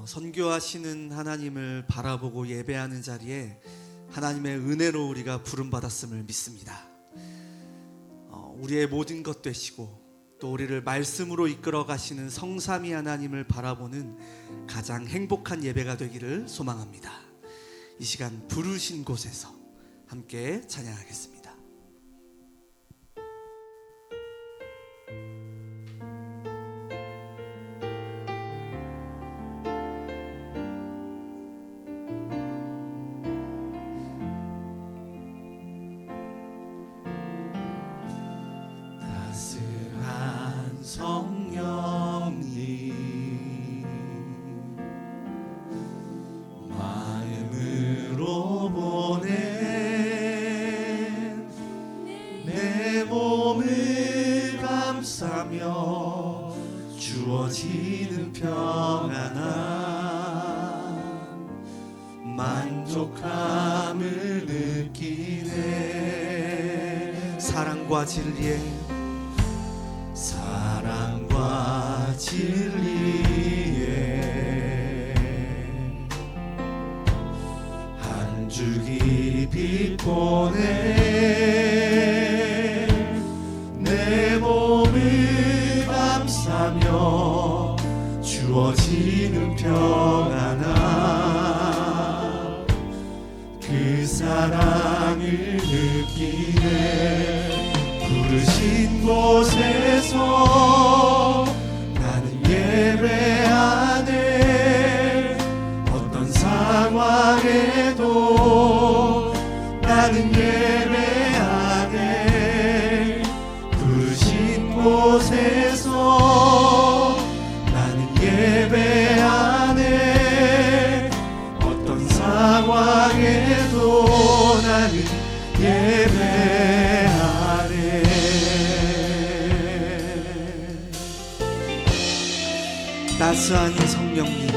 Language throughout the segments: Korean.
선교하시는 하나님을 바라보고 예배하는 자리에 하나님의 은혜로 우리가 부름받았음을 믿습니다. 우리의 모든 것 되시고 또 우리를 말씀으로 이끌어 가시는 성삼위 하나님을 바라보는 가장 행복한 예배가 되기를 소망합니다. 이 시간 부르신 곳에서 함께 찬양하겠습니다. 따스한 성령님 마음으로 보낸 내 몸을 감싸며 주어지는 평안함 만족함을 느끼네. 사랑과 진리에 한 줄기 빛 보내 내 몸을 감싸며 주어지는 평안함 그 사랑을 느끼네. 부르신 곳에서 나는 예배하네. 어떤 상황에도 나는 예배하네. 부르신 곳에서 나는 예배하네. 어떤 상황에도 나는 예배하네. 따스한 성령님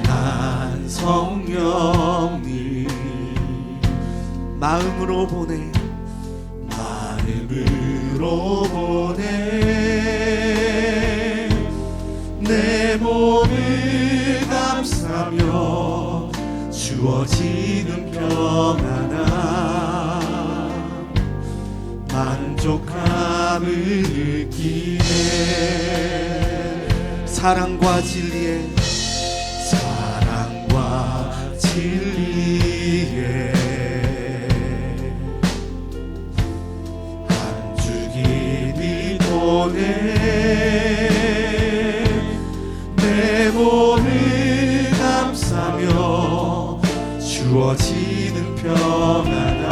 따스한 성령님 마음으로 보내 내 몸을 감싸며 주어지는 평안함 만족함을 느끼네. 사랑과 진리에 한 줄기 빛 보내 내 몸을 감싸며 주어지는 평안함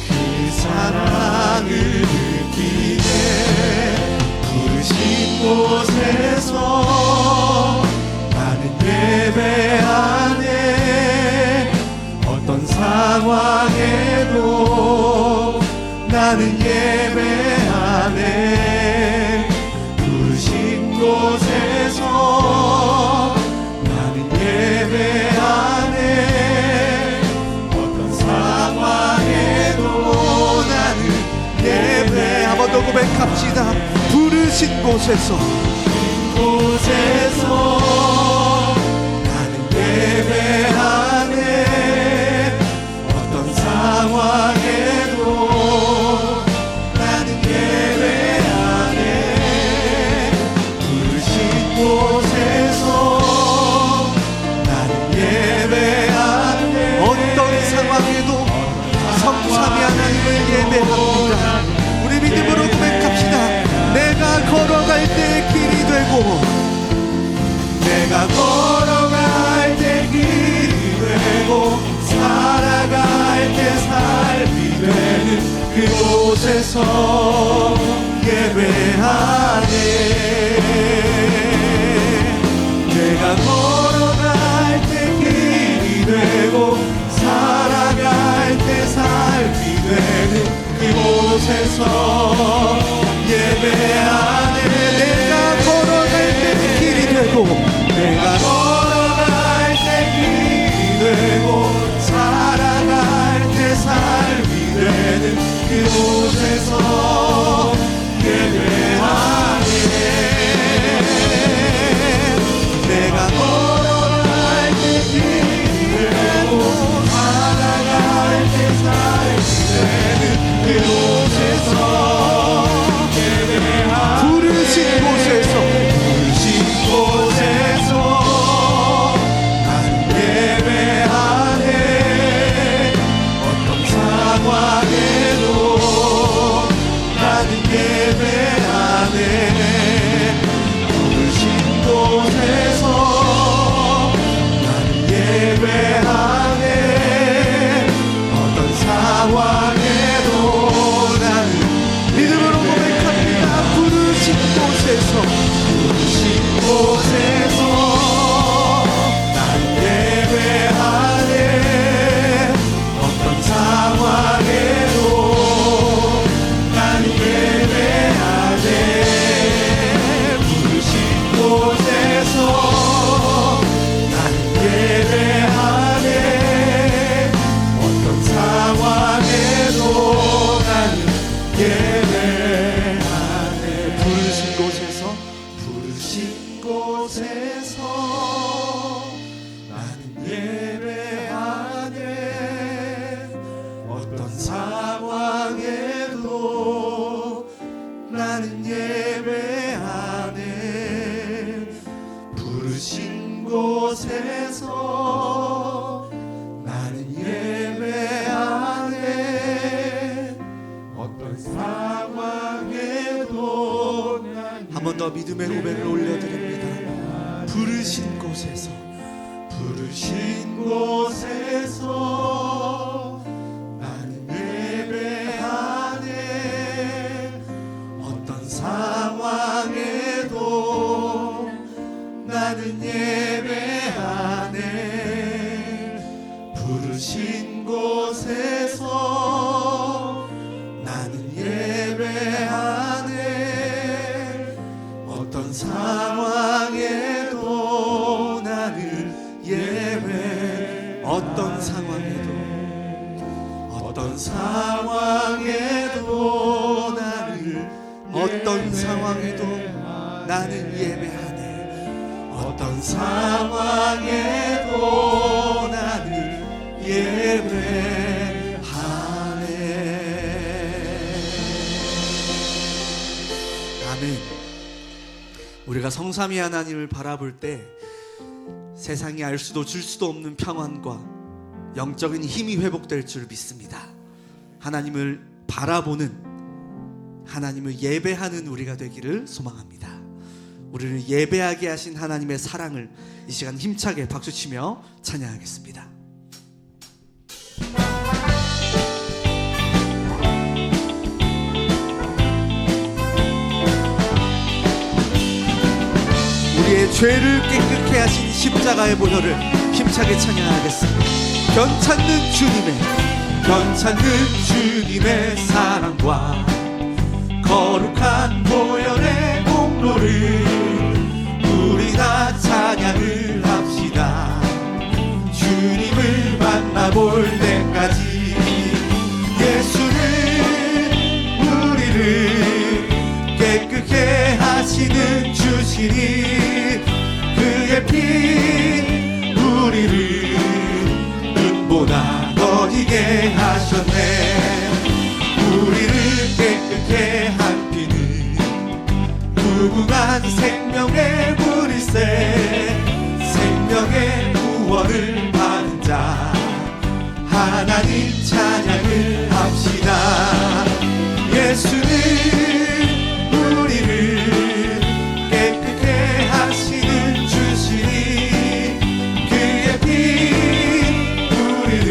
그 사랑을 느끼네. 부르신 곳에서 나는 예배하네. 어떤 상황에도 나는 예배하네. 부르신 곳에서 나는 예배하네. 어떤 상황에도 나는 예배. 한 번 더 고백합시다. 부르신 곳에서 나는 예배하네. 어떤 상황에도 나는 예배하네. 부르신 곳에서 나는 예배하네. 어떤 상황에도 성삼위 하나님을 예배합니다. 우리 믿음으로 고백합시다. 내가 걸어갈 때 길이 되고 내가 걸어갈 때 길이 되고 살아갈 때 삶이 되는 그곳에서 예배하네. 내가 걸어갈 때 길이 되고 살아갈 때 삶이 되는 그곳에서 예배하네. 내가 걸어갈 때 길이 되고 내가 걸어갈 때 길이 되고 살아갈 때 삶이 되는 그곳에서 예배하네. 상황에도 한 번 더 믿음의 고백을 올려드립니다. 부르신 곳에서 부르신 곳에서 나는 예배하네. 어떤 상황에도 나는 예배하네. 부르신 곳에서 나는 예배하네. 어떤 상황에도 나는 예배. 어떤 상황에도 어떤 상황에도 나를 어떤 상황에도 나는 예배하네. 어떤 상황에도 나를 예배하네. 아멘. 우리가 성삼위 하나님을 바라볼 때 세상이 알 수도 줄 수도 없는 평안과 영적인 힘이 회복될 줄 믿습니다. 하나님을 바라보는, 하나님을 예배하는 우리가 되기를 소망합니다. 우리를 예배하게 하신 하나님의 사랑을 이 시간 힘차게 박수치며 찬양하겠습니다. 우리의 죄를 깨끗게 하신 십자가의 보혈을 힘차게 찬양하겠습니다. 괜찮는 주님의 사랑과 거룩한 보혈의 공로를 우리 다 찬양을 합시다. 주님을 만나볼 때까지 예수는 우리를 깨끗게 하시는 주시니 그의 피 우리를 눈보다 더 희게 하셨네. 우리를 깨끗게 한 피는 무궁한 생명의 물일세. 생명의 구원을 받은 자 하나님 찬양을 합시다. 예수는 우리를 깨끗게 하시는 주시니 그의 피 우리를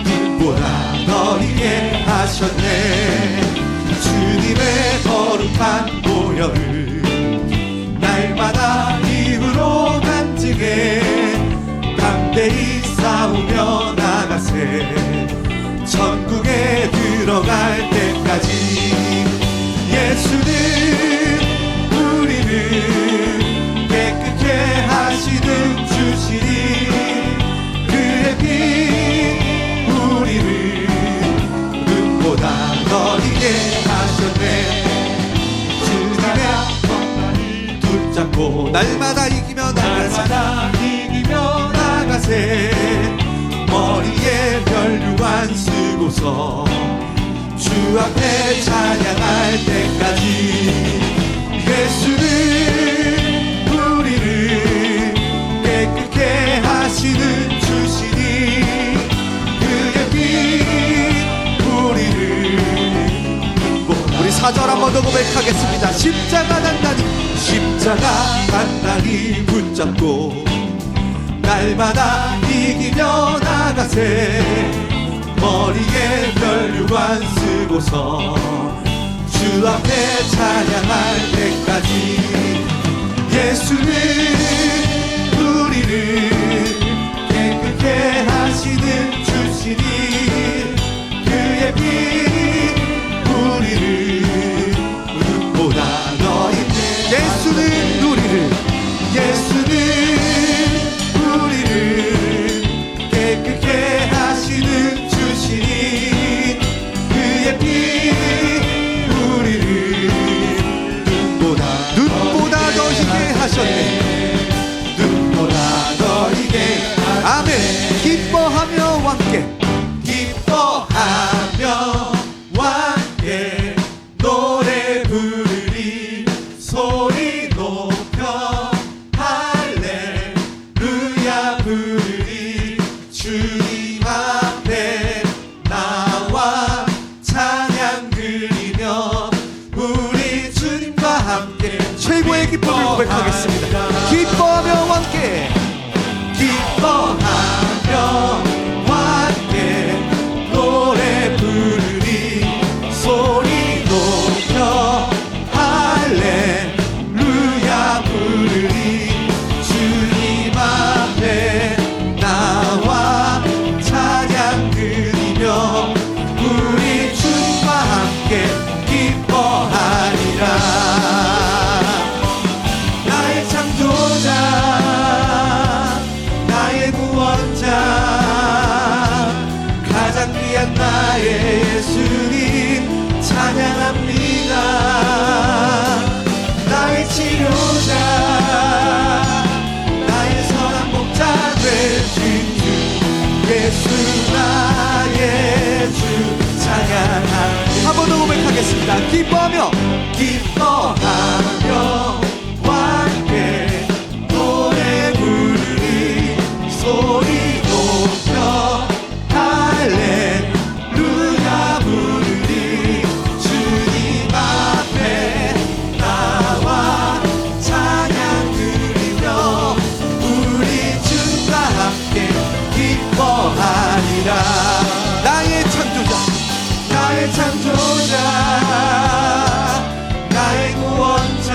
눈보다 더 희게 하셨네. 주님의 거룩한 보혈을 날마다 입으로 간직해 담대히 싸우며 나가세. 천국에 들어갈 때까지 예수는 우리를 깨끗게 하시는 주시니 그의 피 우리를 눈보다 더 희게 하셨네. 주님의 손을 붙잡고 날마다 이기며 나가세. 머리에 혈류관 쓰고서 주 앞에 찬양할 때까지 예수는 우리를 깨끗게 하시는 주시니 그의 피 우리를 우리 4절 한 번 더 고백하겠습니다. 십자가 단단히 붙잡고 날마다 이기며 나가세. 머리에 혈류관 쓰고서 주 앞에 찬양할 때까지 예수는 우리를 깨끗게 하시는 주시니 그의 피 우리를 눈보다 더 힘내. 예수는 우리를 깨끗게 하시는 주시니 그의 피 우리를 눈보다 더 희게 하셨네. 눈보다 더 희게. 아멘. 기뻐하며 함께 노래 부르리. 소리 높여 할렐루야 부르리. 주님 앞에 나와 찬양 그 주의 기쁨을 고백하겠습니다. 기뻐하며 함께 기뻐하며 함께 노래 부르리 소리 높여 할렐루야 부르리 주님 앞에 나와 찬양 드리며 우리 주님과 함께 기뻐하리라. 나의 창조자 나의 구원자 가장 귀한 나의 예수님 찬양합니다. 나의 치료자 나의 선한 목자 되신 주 예수 나의 주 찬양합니다. 한 번 더 고백하겠습니다. 기뻐하며 기뻐하며 함께 노래 부르리 소리 높여 할렐루야 부르리 주님 앞에 나와 찬양 드리며 우리 주님과 함께 기뻐하리라. 나의 창조자 나의 창조자 나의 구원자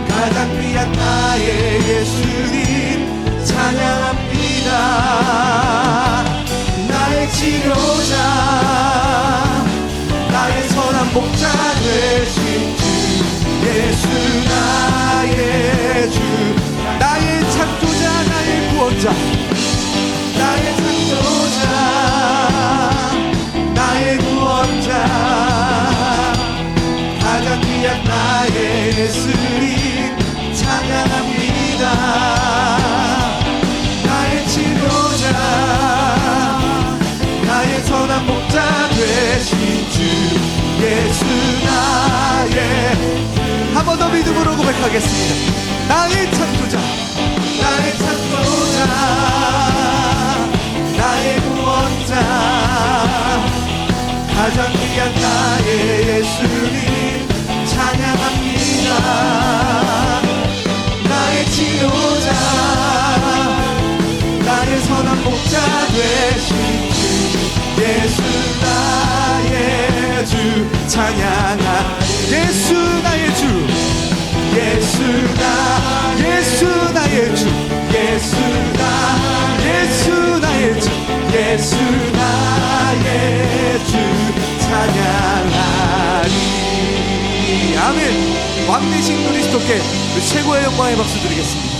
가장 귀한 나의 예수님 찬양합니다. 나의 치료자 나의 선한 목자 되신 주 예수 나의 주 나의 창조자 나의 구원자 나의 창조자 나의 구원자 가장 귀한 나의 예수님 찬양합니다. 나의 치료자 나의 선한 목자 되신 주 예수 나의 한 번 더 믿음으로 고백하겠습니다. 나의 창조자 나의 창조자 나의 구원자 가장 귀한 나의 예수님 찬양합니다. 나의 치료자 나의 선한 목자 되신 주 예수 나의 주 찬양하 예수 나의 주 예수 나의 주 예수 나의 주 예수 나의 주 찬양하리. 아멘. 왕 되신 그리스도께 그 최고의 영광의 박수 드리겠습니다.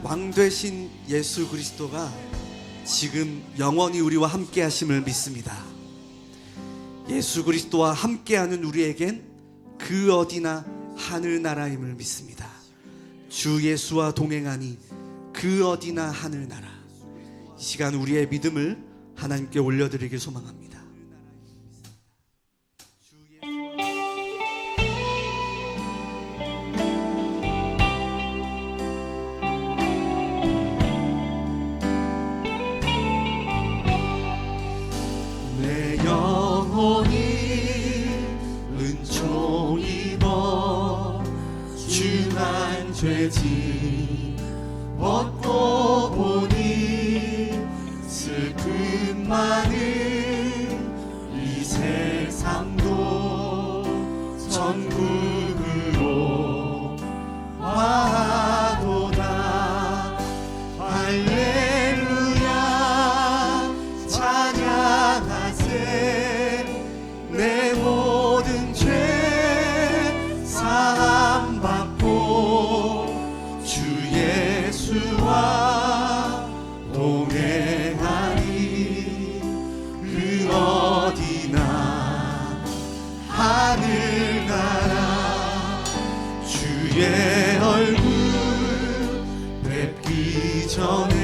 왕 되신 예수 그리스도가 지금 영원히 우리와 함께 하심을 믿습니다. 예수 그리스도와 함께하는 우리에겐 그 어디나 하늘나라임을 믿습니다. 주 예수와 동행하니 그 어디나 하늘나라. 이 시간 우리의 믿음을 하나님께 올려드리길 소망합니다. 내 영혼이 은총 입어 중한 죄짐 벗고 보니 슬픔 많은 이 세상도 천국으로 와도다. 할렐루야 찬양하세. 내 모든 죄 사함 받고 주 예수와 동행하리. 그 어디나 하늘나라. 주의 얼굴 뵙기 전에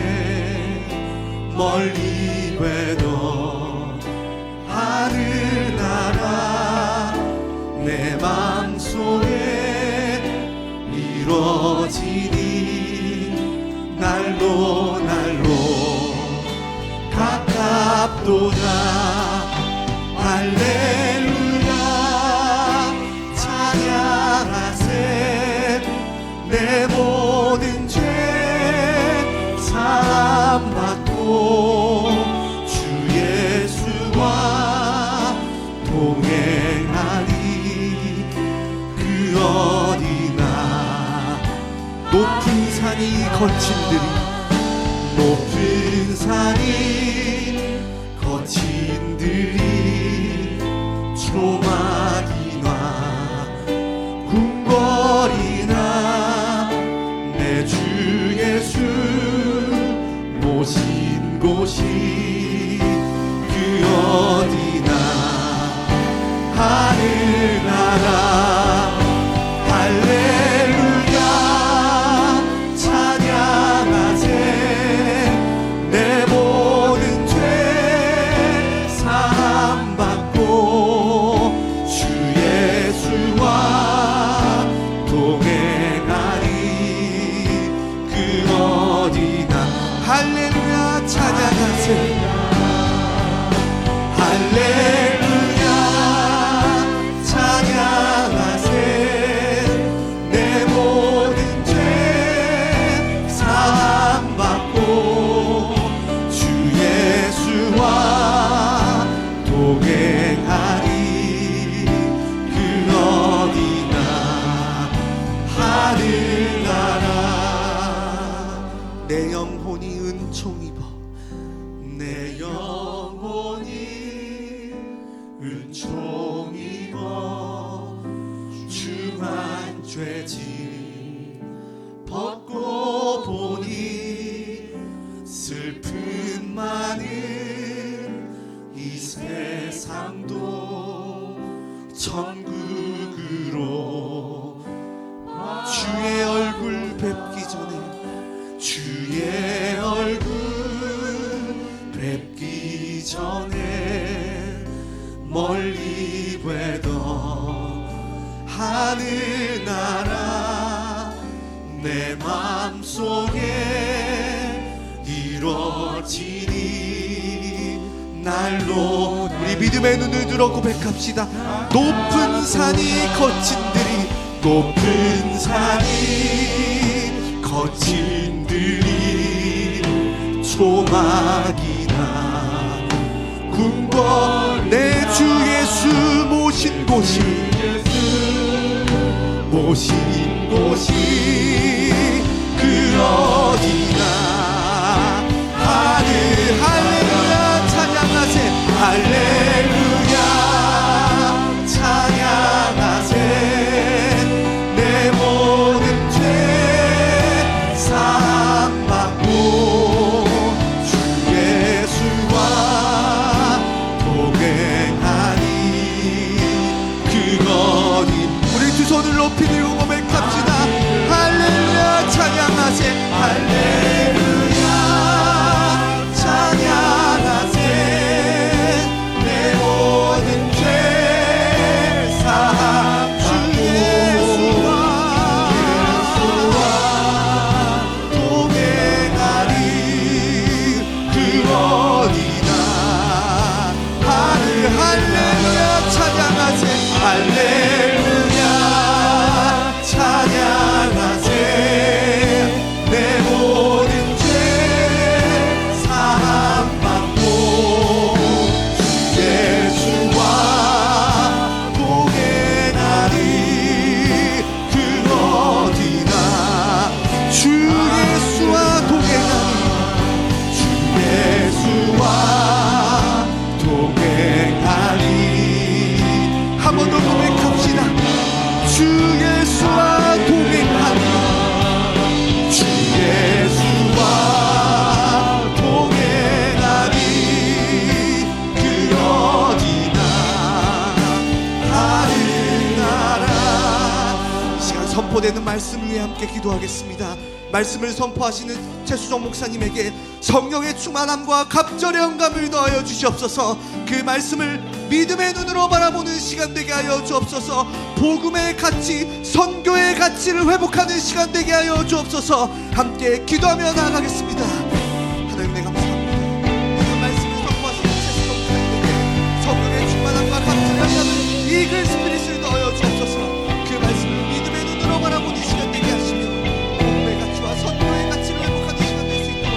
멀리 되던 하늘나라 내 맘속에 이루어지니 날로 날로 가깝도다. 할렐루야 거친들이 높은 산이 거친들이 조막이나 궁궐이나 내 주 예수 모신 곳이 그 어디나 하늘나라 할렐루야 찬양하세 내 모든 죄 사함받고 주 예수와 동행하리 그 어디나 할렐루야 찬양하세 할렐루야 찬양하세 내 모든 죄 사함받고 주 예수와 동행하리 그 어디나 하늘나라 내 영혼이 은총 입어 내 영혼이 은총 입어 중한 죄짐 벗고 보니 슬픔 많은 이 세상도 천국으로 주의 얼굴 뵙기 전에 주의 얼굴 뵙기 전에 멀리 뵈던 하늘나라 내 맘속에 이루어지니 날로 우리 믿음의 눈을 들어 고백합시다. 높은 산이 거친들이 높은 산이 거친들이 조막이나 궁궐 내 주 예수 모신 곳이 모신 곳이 그 어디나 할렐루야 찬양하세 할렐루야 찬양하세 내 모든 죄 사함받고 주 예수와 동행하니 그 어디 우리 두 손을 높이 들고 고백합시다. 할렐루야 찬양하세 할렐루야 찬양하세 내 모든 죄 사함받고 예수와 동행하리 그 어디나 할렐루야 찬양하세 할렐루야 찬양하세 내 모든 죄 사함받고 주 예수와 동행하리 그 어디나 주 예수와 동행하니 주 예수와 동행하리 한 번 더 고백합시다. 주 예수와 동행하니 주 예수와 동행하리 그 어디나 하늘나라 이 시간 선포되는 말씀을 위해 함께 기도하겠습니다. 말씀을 선포하시는 최수정 목사님에게 성령의 충만함과 갑절의 영감을 더하여 주시옵소서. 그 말씀을 믿음의 눈으로 바라보는 시간 되게 하여 주옵소서. 복음의 가치, 선교의 가치를 회복하는 시간 되게 하여 주옵소서. 함께 기도하며 나아가겠습니다. 하나님 내 감사합니다. 오늘 말씀을 선포하시는 최수정 목사님에게 성령의 충만함과 갑절의 영감을 이글 스피릿을 더하여 주옵소서. 그 말씀을 믿음의 눈으로 바라보는 시간 되게 하시며 복음의 가치와 선교의 가치를 회복하는 시간 될 수 있도록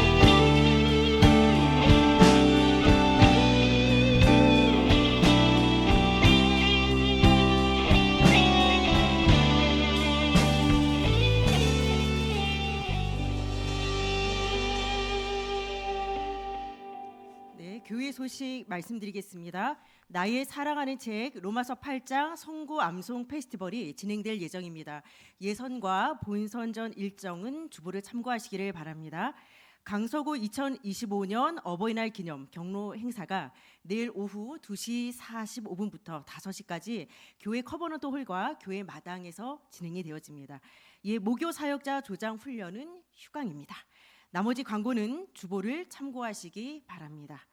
교회 소식 말씀드리겠습니다. 나의 사랑하는 책 로마서 8장 성구 암송 페스티벌이 진행될 예정입니다. 예선과 본선전 일정은 주보를 참고하시기를 바랍니다. 강서구 2025년 어버이날 기념 경로 행사가 내일 오후 2시 45분부터 5시까지 교회 커버넌트 홀과 교회 마당에서 진행이 되어집니다. 모교 사역자 조장 훈련은 휴강입니다. 나머지 광고는 주보를 참고하시기 바랍니다.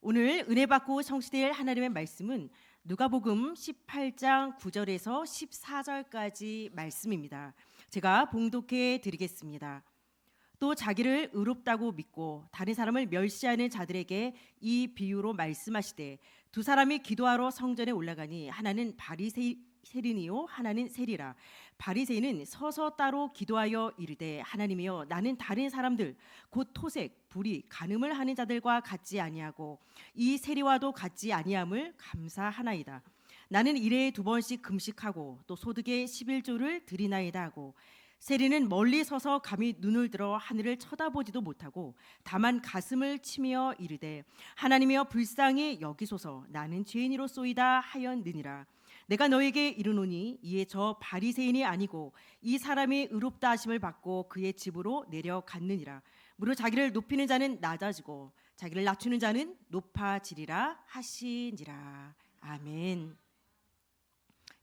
오늘 은혜 받고 성취될 하나님의 말씀은 누가복음 18장 9절에서 14절까지 말씀입니다. 제가 봉독해 드리겠습니다. 또 자기를 의롭다고 믿고 다른 사람을 멸시하는 자들에게 이 비유로 말씀하시되 두 사람이 기도하러 성전에 올라가니 하나는 바리새인이요 하나는 세리라. 바리새인은 서서 따로 기도하여 이르되 하나님이여 나는 다른 사람들 곧 토색, 불의, 간음을 하는 자들과 같지 아니하고 이 세리와도 같지 아니함을 감사하나이다. 나는 일에 2번씩 금식하고 또 소득의 11조를 드리나이다 하고 세리는 멀리 서서 감히 눈을 들어 하늘을 쳐다보지도 못하고 다만 가슴을 치며 이르되 하나님이여 불쌍히 여기소서 나는 죄인이로소이다 하였느니라. 내가 너에게 이르노니 이에 저 바리새인이 아니고 이 사람이 의롭다 하심을 받고 그의 집으로 내려갔느니라. 무릇 자기를 높이는 자는 낮아지고 자기를 낮추는 자는 높아지리라 하시니라. 아멘.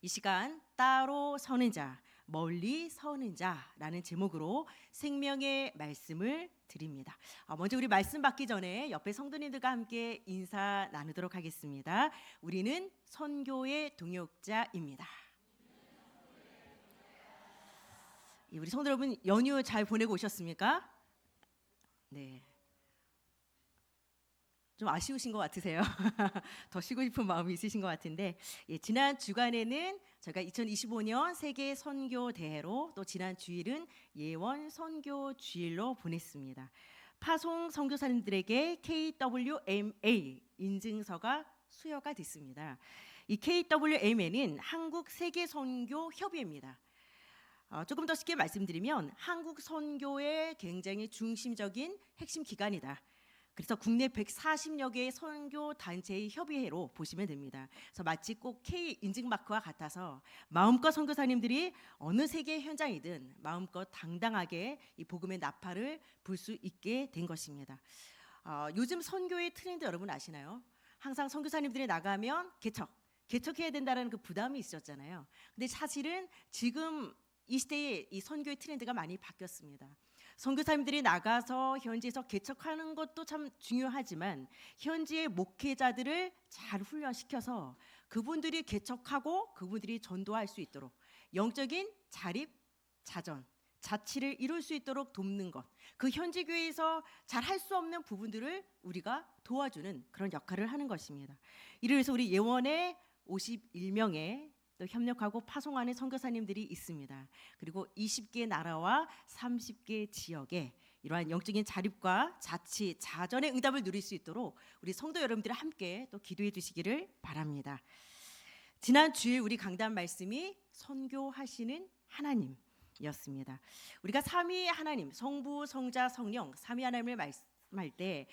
이 시간 따로 서는 자, 멀리 서는 자라는 제목으로 생명의 말씀을 드립니다. 먼저 우리 말씀 받기 전에 옆에 성도님들과 함께 인사 나누도록 하겠습니다. 우리는 선교의 동역자입니다. 우리 성도 여러분 연휴 잘 보내고 오셨습니까? 네. 좀 아쉬우신 것 같으세요? 더 쉬고 싶은 마음이 있으신 것 같은데 지난 주간에는 저희가 2025년 세계 선교 대회로 또 지난 주일은 예원 선교 주일로 보냈습니다. 파송 선교사님들에게 KWMA 인증서가 수여가 됐습니다. 이 KWMA는 한국 세계 선교 협의회입니다. 조금 더 쉽게 말씀드리면 한국 선교의 굉장히 중심적인 핵심 기관이다. 그래서 국내 140여 개의 선교 단체의 협의회로 보시면 됩니다. 그래서 마치 꼭 K 인증 마크와 같아서 마음껏 선교사님들이 어느 세계 현장이든 마음껏 당당하게 이 복음의 나팔을 불 수 있게 된 것입니다. 요즘 선교의 트렌드 여러분 아시나요? 항상 선교사님들이 나가면 개척해야 된다는 그 부담이 있었잖아요. 근데 사실은 지금 이 시대에 이 선교의 트렌드가 많이 바뀌었습니다. 선교사님들이 나가서 현지에서 개척하는 것도 참 중요하지만 현지의 목회자들을 잘 훈련시켜서 그분들이 개척하고 그분들이 전도할 수 있도록 영적인 자립, 자치를 이룰 수 있도록 돕는 것, 그 현지 교회에서 잘 할 수 없는 부분들을 우리가 도와주는 그런 역할을 하는 것입니다. 이래서 우리 예원에 51명의 또 협력하고 파송하는 선교사님들이 있습니다. 그리고 20개 나라와 30개 지역에 이러한 영적인 자립과 자치, 자전의 응답을 누릴 수 있도록 우리 성도 여러분들이 함께 또 기도해 주시기를 바랍니다. 지난 주일 우리 강단 말씀이 선교하시는 하나님이었습니다. 우리가 삼위 하나님, 성부, 성자, 성령, 삼위 하나님을 말씀할 때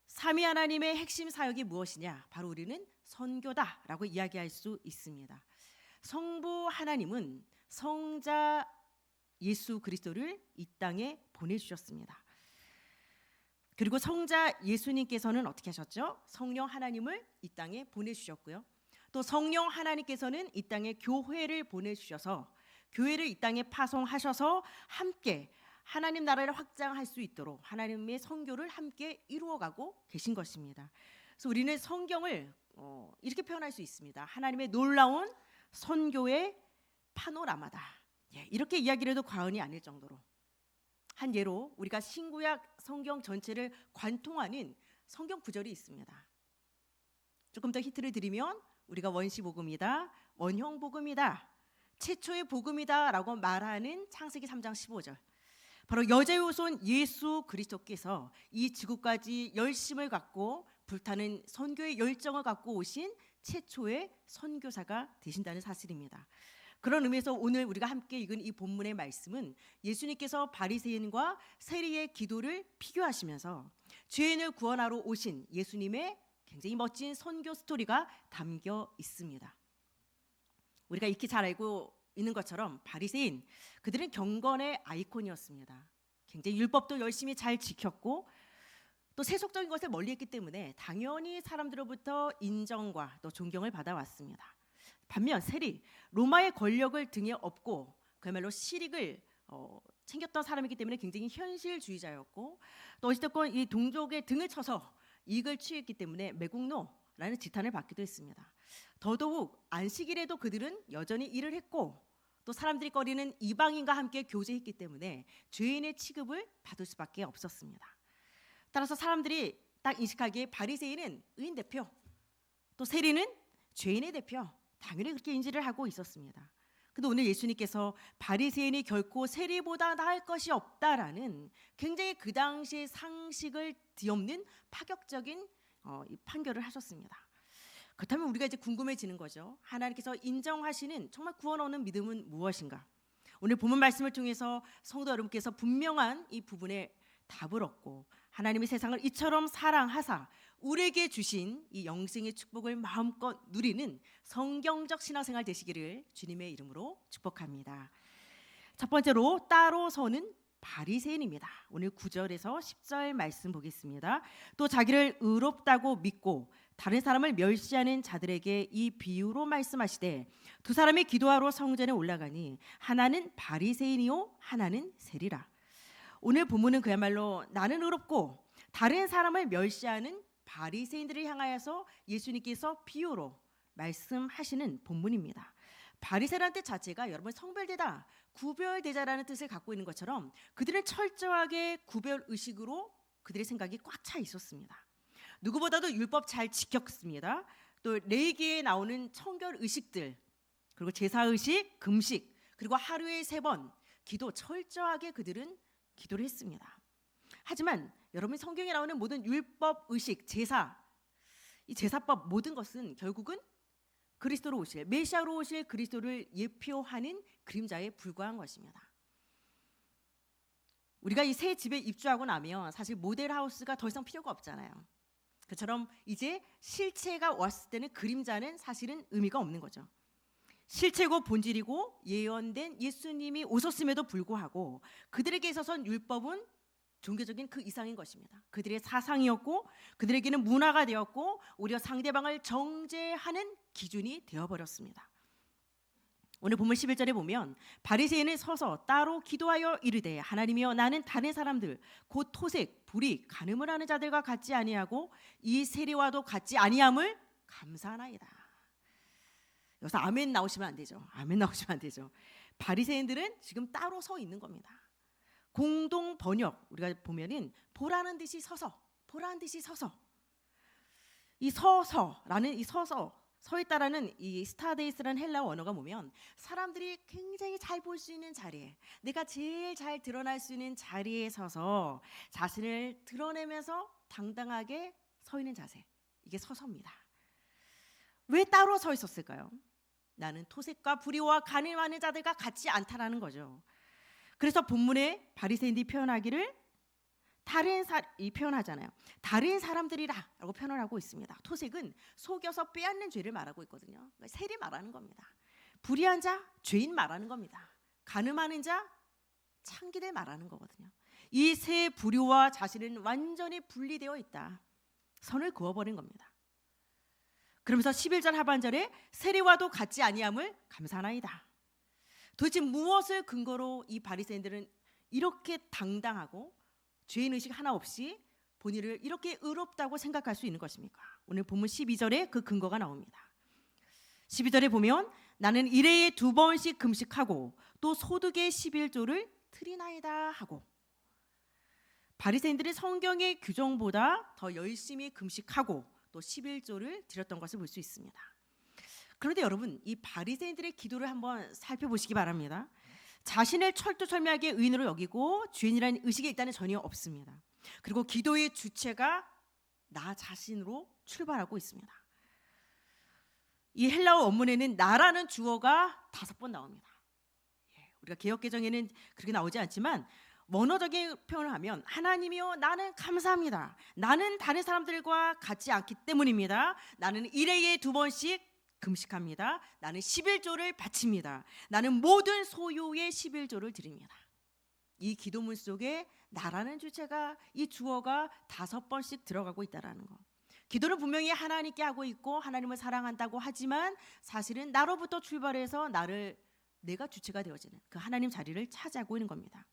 삼위 하나님의 핵심 사역이 무엇이냐? 바로 우리는 선교다라고 이야기할 수 있습니다. 성부 하나님은 성자 예수 그리스도를 이 땅에 보내주셨습니다. 그리고 성자 예수님께서는 어떻게 하셨죠? 성령 하나님을 이 땅에 보내주셨고요. 또 성령 하나님께서는 이 땅에 교회를 보내주셔서 교회를 이 땅에 파송하셔서 함께 하나님 나라를 확장할 수 있도록 하나님의 선교를 함께 이루어가고 계신 것입니다. 그래서 우리는 성경을 이렇게 표현할 수 있습니다. 하나님의 놀라운 선교의 파노라마다. 이렇게 이야기를 해도 과언이 아닐 정도로 한 예로 우리가 신구약 성경 전체를 관통하는 성경 구절이 있습니다. 조금 더 힌트를 드리면 우리가 원시복음이다, 원형복음이다, 최초의 복음이다라고 말하는 창세기 3장 15절. 바로 여자의 후손 예수 그리스도께서 이 지구까지 열심을 갖고 불타는 선교의 열정을 갖고 오신 최초의 선교사가 되신다는 사실입니다. 그런 의미에서 오늘 우리가 함께 읽은 이 본문의 말씀은 예수님께서 바리새인과 세리의 기도를 비교하시면서 죄인을 구원하러 오신 예수님의 굉장히 멋진 선교 스토리가 담겨 있습니다. 우리가 익히 잘 알고 있는 것처럼 바리새인, 그들은 경건의 아이콘이었습니다. 굉장히 율법도 열심히 잘 지켰고 또 세속적인 것을 멀리했기 때문에 당연히 사람들로부터 인정과 또 존경을 받아왔습니다. 반면 세리, 로마의 권력을 등에 업고 그야말로 실익을 챙겼던 사람이기 때문에 굉장히 현실주의자였고 또 어찌됐건 이 동족의 등을 쳐서 이익을 취했기 때문에 매국노라는 지탄을 받기도 했습니다. 더더욱 안식일에도 그들은 여전히 일을 했고 또 사람들이 꺼리는 이방인과 함께 교제했기 때문에 죄인의 취급을 받을 수밖에 없었습니다. 따라서 사람들이 딱 인식하기에 바리새인은 의인 대표, 또 세리는 죄인의 대표, 당연히 그렇게 인지를 하고 있었습니다. 근데 오늘 예수님께서 바리새인이 결코 세리보다 나을 것이 없다라는 굉장히 그 당시의 상식을 뒤엎는 파격적인 이 판결을 하셨습니다. 그렇다면 우리가 이제 궁금해지는 거죠. 하나님께서 인정하시는 정말 구원 얻는 믿음은 무엇인가? 오늘 본문 말씀을 통해서 성도 여러분께서 분명한 이 부분에 답을 얻고 하나님의 세상을 이처럼 사랑하사 우리에게 주신 이 영생의 축복을 마음껏 누리는 성경적 신앙생활 되시기를 주님의 이름으로 축복합니다. 첫 번째로 따로 서는 바리새인입니다. 오늘 9절에서 10절 말씀 보겠습니다. 또 자기를 의롭다고 믿고 다른 사람을 멸시하는 자들에게 이 비유로 말씀하시되 두 사람이 기도하러 성전에 올라가니 하나는 바리새인이요 하나는 세리라. 오늘 본문은 그야말로 나는 의롭고 다른 사람을 멸시하는 바리새인들을 향하여서 예수님께서 비유로 말씀하시는 본문입니다. 바리새인이라는 뜻 자체가 여러분 성별되다, 구별되자라는 뜻을 갖고 있는 것처럼 그들은 철저하게 구별 의식으로 그들의 생각이 꽉 차 있었습니다. 누구보다도 율법 잘 지켰습니다. 또 레위기에 나오는 청결 의식들, 그리고 제사 의식, 금식, 그리고 하루에 3번 기도 철저하게 그들은 기도를 했습니다. 하지만 여러분 성경에 나오는 모든 율법 의식, 제사, 이 제사법 모든 것은 결국은 그리스도로 오실 메시아로 오실 그리스도를 예표하는 그림자에 불과한 것입니다. 우리가 이 새 집에 입주하고 나면 사실 모델하우스가 더 이상 필요가 없잖아요. 그처럼 이제 실체가 왔을 때는 그림자는 사실은 의미가 없는 거죠. 실체고 본질이고 예언된 예수님이 오셨음에도 불구하고 그들에게 있어서는 율법은 종교적인 그 이상인 것입니다. 그들의 사상이었고 그들에게는 문화가 되었고 오히려 상대방을 정죄하는 기준이 되어버렸습니다. 오늘 본문 11절에 보면 바리새인은 서서 따로 기도하여 이르되 하나님이여 나는 다른 사람들 곧 토색, 불의, 간음을 하는 자들과 같지 아니하고 이 세리와도 같지 아니함을 감사하나이다. 여기서 아멘 나오시면 안 되죠. 아멘 나오시면 안 되죠. 바리새인들은 지금 따로 서 있는 겁니다. 공동 번역 우리가 보면은 보라는 듯이 서서, 보라는 듯이 서서. 이 서서라는 이 서 있다라는 이 스타데이스라는 헬라어 언어가 보면 사람들이 굉장히 잘 볼 수 있는 자리에, 내가 제일 잘 드러날 수 있는 자리에 서서 자신을 드러내면서 당당하게 서 있는 자세, 이게 서서입니다. 왜 따로 서 있었을까요? 나는 토색과 불의와 간음하는 자들과 같지 않다라는 거죠. 그래서 본문에 바리새인들이 표현하기를 표현하잖아요. 다른 사람들이라라고 표현을 하고 있습니다. 토색은 속여서 빼앗는 죄를 말하고 있거든요. 그러니까 세리 말하는 겁니다. 불의한 자, 죄인 말하는 겁니다. 간음하는 자, 창기들 말하는 거거든요. 이 세 부류와 자신은 완전히 분리되어 있다. 선을 그어버린 겁니다. 그러면서 11절 하반절에 세리와도 같지 아니함을 감사하나이다. 도대체 무엇을 근거로 이 바리새인들은 이렇게 당당하고 죄인의식 하나 없이 본인을 이렇게 의롭다고 생각할 수 있는 것입니까? 오늘 본문 12절에 그 근거가 나옵니다. 12절에 보면 나는 일회에 2번씩 금식하고 또 소득의 11조를 드리나이다 하고, 바리새인들이 성경의 규정보다 더 열심히 금식하고 또 11조를 드렸던 것을 볼 수 있습니다. 그런데 여러분, 이 바리새인들의 기도를 한번 살펴보시기 바랍니다. 자신을 철두철미하게 의인으로 여기고 죄인이라는 의식이 일단은 전혀 없습니다. 그리고 기도의 주체가 나 자신으로 출발하고 있습니다. 이 헬라어 원문에는 나라는 주어가 5번 나옵니다. 우리가 개역개정에는 그렇게 나오지 않지만 원어적인 표현을 하면 하나님이여 나는 감사합니다. 나는 다른 사람들과 같지 않기 때문입니다. 나는 1회에 2번씩 금식합니다. 나는 11조를 바칩니다. 나는 모든 소유의 11조를 드립니다. 이 기도문 속에 나라는 주체가 이 주어가 5번씩 들어가고 있다는 거. 기도는 분명히 하나님께 하고 있고 하나님을 사랑한다고 하지만 사실은 나로부터 출발해서 내가 주체가 되어지는 그 하나님 자리를 차지하고 있는 겁니다.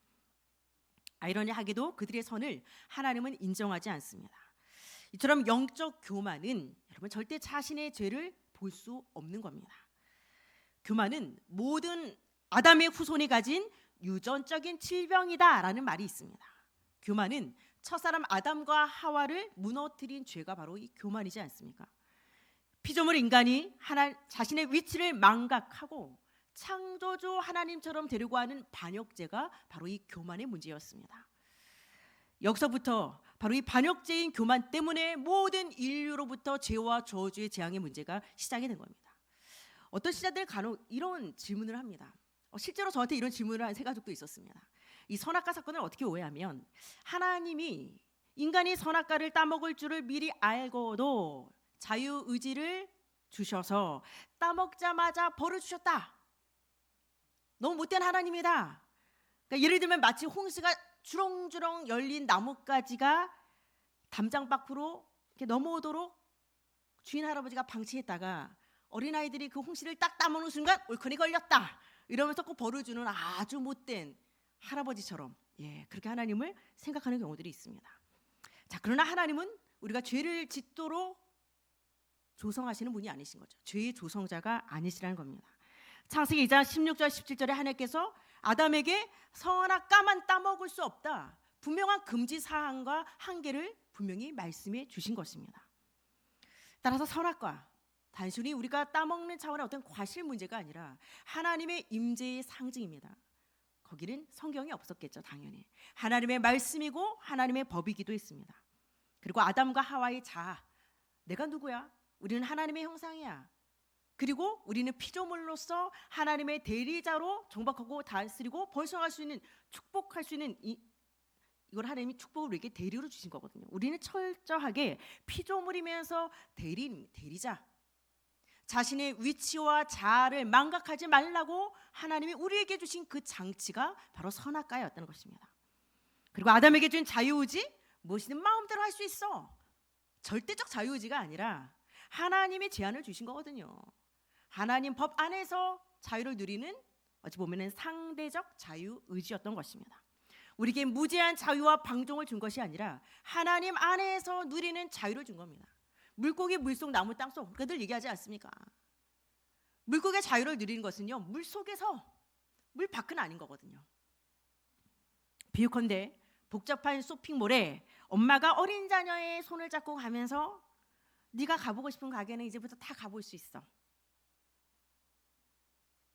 아이러니하게도 그들의 선을 하나님은 인정하지 않습니다. 이처럼 영적 교만은 여러분 절대 자신의 죄를 볼 수 없는 겁니다. 교만은 모든 아담의 후손이 가진 유전적인 질병이다라는 말이 있습니다. 교만은 첫사람 아담과 하와를 무너뜨린 죄가 바로 이 교만이지 않습니까? 피조물 인간이 자신의 위치를 망각하고 창조주 하나님처럼 되려고 하는 반역죄가 바로 이 교만의 문제였습니다. 여기서부터 바로 이 반역죄인 교만 때문에 모든 인류로부터 죄와 저주의 재앙의 문제가 시작이 된 겁니다. 어떤 신자들 간혹 이런 질문을 합니다. 실제로 저한테 이런 질문을 한 세 가족도 있었습니다. 이 선악과 사건을 어떻게 오해하면 하나님이 인간이 선악과를 따먹을 줄을 미리 알고도 자유의지를 주셔서 따먹자마자 벌을 주셨다. 너무 못된 하나님이다. 그러니까 예를 들면 마치 홍시가 주렁주렁 열린 나뭇가지가 담장 밖으로 이렇게 넘어오도록 주인 할아버지가 방치했다가 어린아이들이 그 홍시를 딱 따먹는 순간 올컨이 걸렸다. 이러면서 꼭 벌을 주는 아주 못된 할아버지처럼 그렇게 하나님을 생각하는 경우들이 있습니다. 자, 그러나 하나님은 우리가 죄를 짓도록 조성하시는 분이 아니신 거죠. 죄의 조성자가 아니시라는 겁니다. 창세기 2장 16절 17절에 하나님께서 아담에게 선악과만 따먹을 수 없다. 분명한 금지 사항과 한계를 분명히 말씀해 주신 것입니다. 따라서 선악과 단순히 우리가 따먹는 차원의 어떤 과실 문제가 아니라 하나님의 임재의 상징입니다. 거기는 성경이 없었겠죠, 당연히. 하나님의 말씀이고 하나님의 법이기도 했습니다. 그리고 아담과 하와의 자아, 내가 누구야? 우리는 하나님의 형상이야. 그리고 우리는 피조물로서 하나님의 대리자로 정박하고 다스리고 번성할 수 있는, 축복할 수 있는 이걸 하나님이 축복을 우리에게 대리로 주신 거거든요. 우리는 철저하게 피조물이면서 대리자, 자신의 위치와 자아를 망각하지 말라고 하나님이 우리에게 주신 그 장치가 바로 선악과였다는 것입니다. 그리고 아담에게 준 자유의지, 무엇이든 마음대로 할 수 있어. 절대적 자유의지가 아니라 하나님이 제한을 주신 거거든요. 하나님 법 안에서 자유를 누리는 어찌 보면 상대적 자유의지였던 것입니다. 우리에게 무제한 자유와 방종을 준 것이 아니라 하나님 안에서 누리는 자유를 준 겁니다. 물고기, 물속, 나무, 땅속, 우리가 늘 얘기하지 않습니까? 물고기의 자유를 누리는 것은요, 물속에서, 물 밖은 아닌 거거든요. 비유컨대 복잡한 쇼핑몰에 엄마가 어린 자녀의 손을 잡고 가면서 네가 가보고 싶은 가게는 이제부터 다 가볼 수 있어.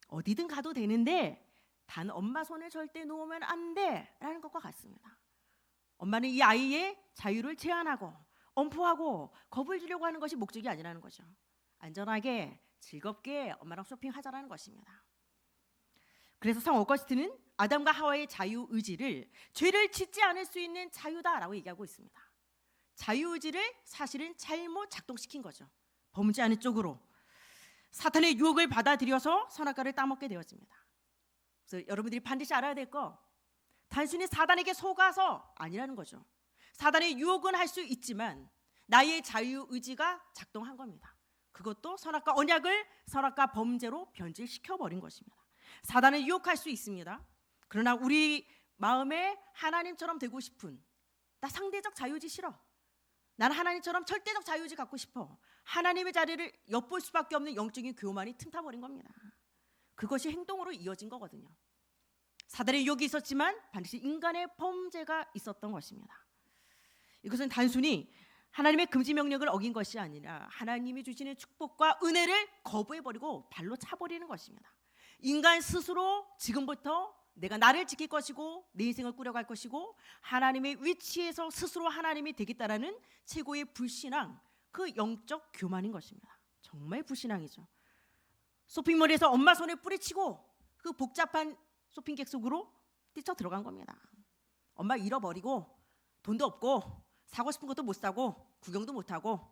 어디든 가도 되는데 단 엄마 손을 절대 놓으면 안 돼 라는 것과 같습니다. 엄마는 이 아이의 자유를 제한하고 엄포하고 겁을 주려고 하는 것이 목적이 아니라는 거죠. 안전하게 즐겁게 엄마랑 쇼핑하자라는 것입니다. 그래서 성 어거스틴은 아담과 하와의 자유의지를 죄를 짓지 않을 수 있는 자유다라고 얘기하고 있습니다. 자유의지를 사실은 잘못 작동시킨 거죠. 범죄하는 쪽으로. 사탄의 유혹을 받아들여서 선악과를 따먹게 되었습니다. 그래서 여러분들이 반드시 알아야 될 거, 단순히 사단에게 속아서 아니라는 거죠. 사단의 유혹은 할 수 있지만 나의 자유의지가 작동한 겁니다. 그것도 선악과 언약을 선악과 범죄로 변질시켜버린 것입니다. 사단은 유혹할 수 있습니다. 그러나 우리 마음에 하나님처럼 되고 싶은, 나 상대적 자유의지 싫어, 나는 하나님처럼 절대적 자유의지 갖고 싶어, 하나님의 자리를 엿볼 수밖에 없는 영적인 교만이 틈타버린 겁니다. 그것이 행동으로 이어진 거거든요. 사단의 유혹이 있었지만 반드시 인간의 범죄가 있었던 것입니다. 이것은 단순히 하나님의 금지 명령을 어긴 것이 아니라 하나님이 주시는 축복과 은혜를 거부해버리고 발로 차버리는 것입니다. 인간 스스로 지금부터 내가 나를 지킬 것이고 내 인생을 꾸려갈 것이고 하나님의 위치에서 스스로 하나님이 되겠다라는 최고의 불신앙, 그 영적 교만인 것입니다. 정말 불신앙이죠. 쇼핑몰에서 엄마 손에 뿌리치고 그 복잡한 쇼핑객 속으로 뛰쳐 들어간 겁니다. 엄마 잃어버리고 돈도 없고 사고 싶은 것도 못 사고 구경도 못 하고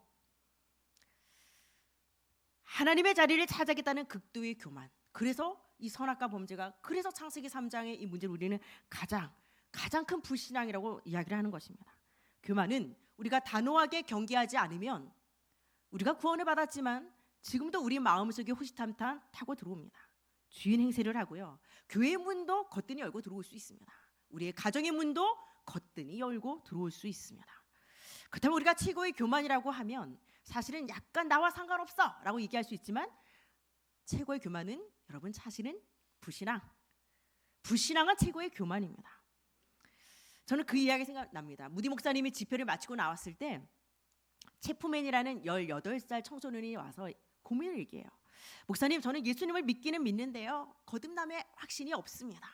하나님의 자리를 찾아겠다는 극도의 교만. 그래서 이 선악과 범죄가, 그래서 창세기 3장의 이 문제를 우리는 가장 큰 불신앙이라고 이야기를 하는 것입니다. 교만은 우리가 단호하게 경계하지 않으면 우리가 구원을 받았지만 지금도 우리 마음속에 호시탐탐 타고 들어옵니다. 주인 행세를 하고요. 교회의 문도 거뜬히 열고 들어올 수 있습니다. 우리의 가정의 문도 거뜬히 열고 들어올 수 있습니다. 그렇다면 우리가 최고의 교만이라고 하면 사실은 약간 나와 상관없어 라고 얘기할 수 있지만 최고의 교만은 여러분 사실은 불신앙은 최고의 교만입니다. 저는 그 이야기 생각납니다. 무디 목사님이 집회를 마치고 나왔을 때 체프맨이라는 18살 청소년이 와서 고민을 얘기해요. 목사님, 저는 예수님을 믿기는 믿는데요, 거듭남의 확신이 없습니다.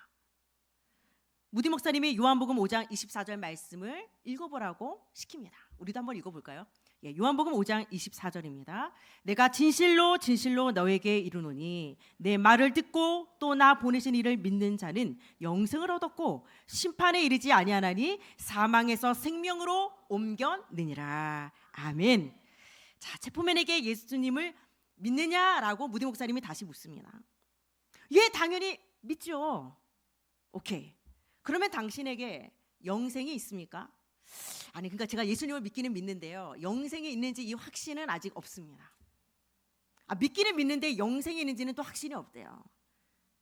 무디 목사님이 요한복음 5장 24절 말씀을 읽어보라고 시킵니다. 우리도 한번 읽어볼까요? 요한복음 5장 24절입니다. 내가 진실로 진실로 너에게 이르노니 내 말을 듣고 또 나 보내신 이를 믿는 자는 영생을 얻었고 심판에 이르지 아니하나니 사망에서 생명으로 옮겨느니라. 아멘. 자, 체포맨에게 예수님을 믿느냐라고 무디 목사님이 다시 묻습니다. 예, 당연히 믿죠. 오케이. 그러면 당신에게 영생이 있습니까? 아니, 그러니까 제가 예수님을 믿기는 믿는데요, 영생이 있는지 이 확신은 아직 없습니다. 믿기는 믿는데 영생이 있는지는 또 확신이 없대요.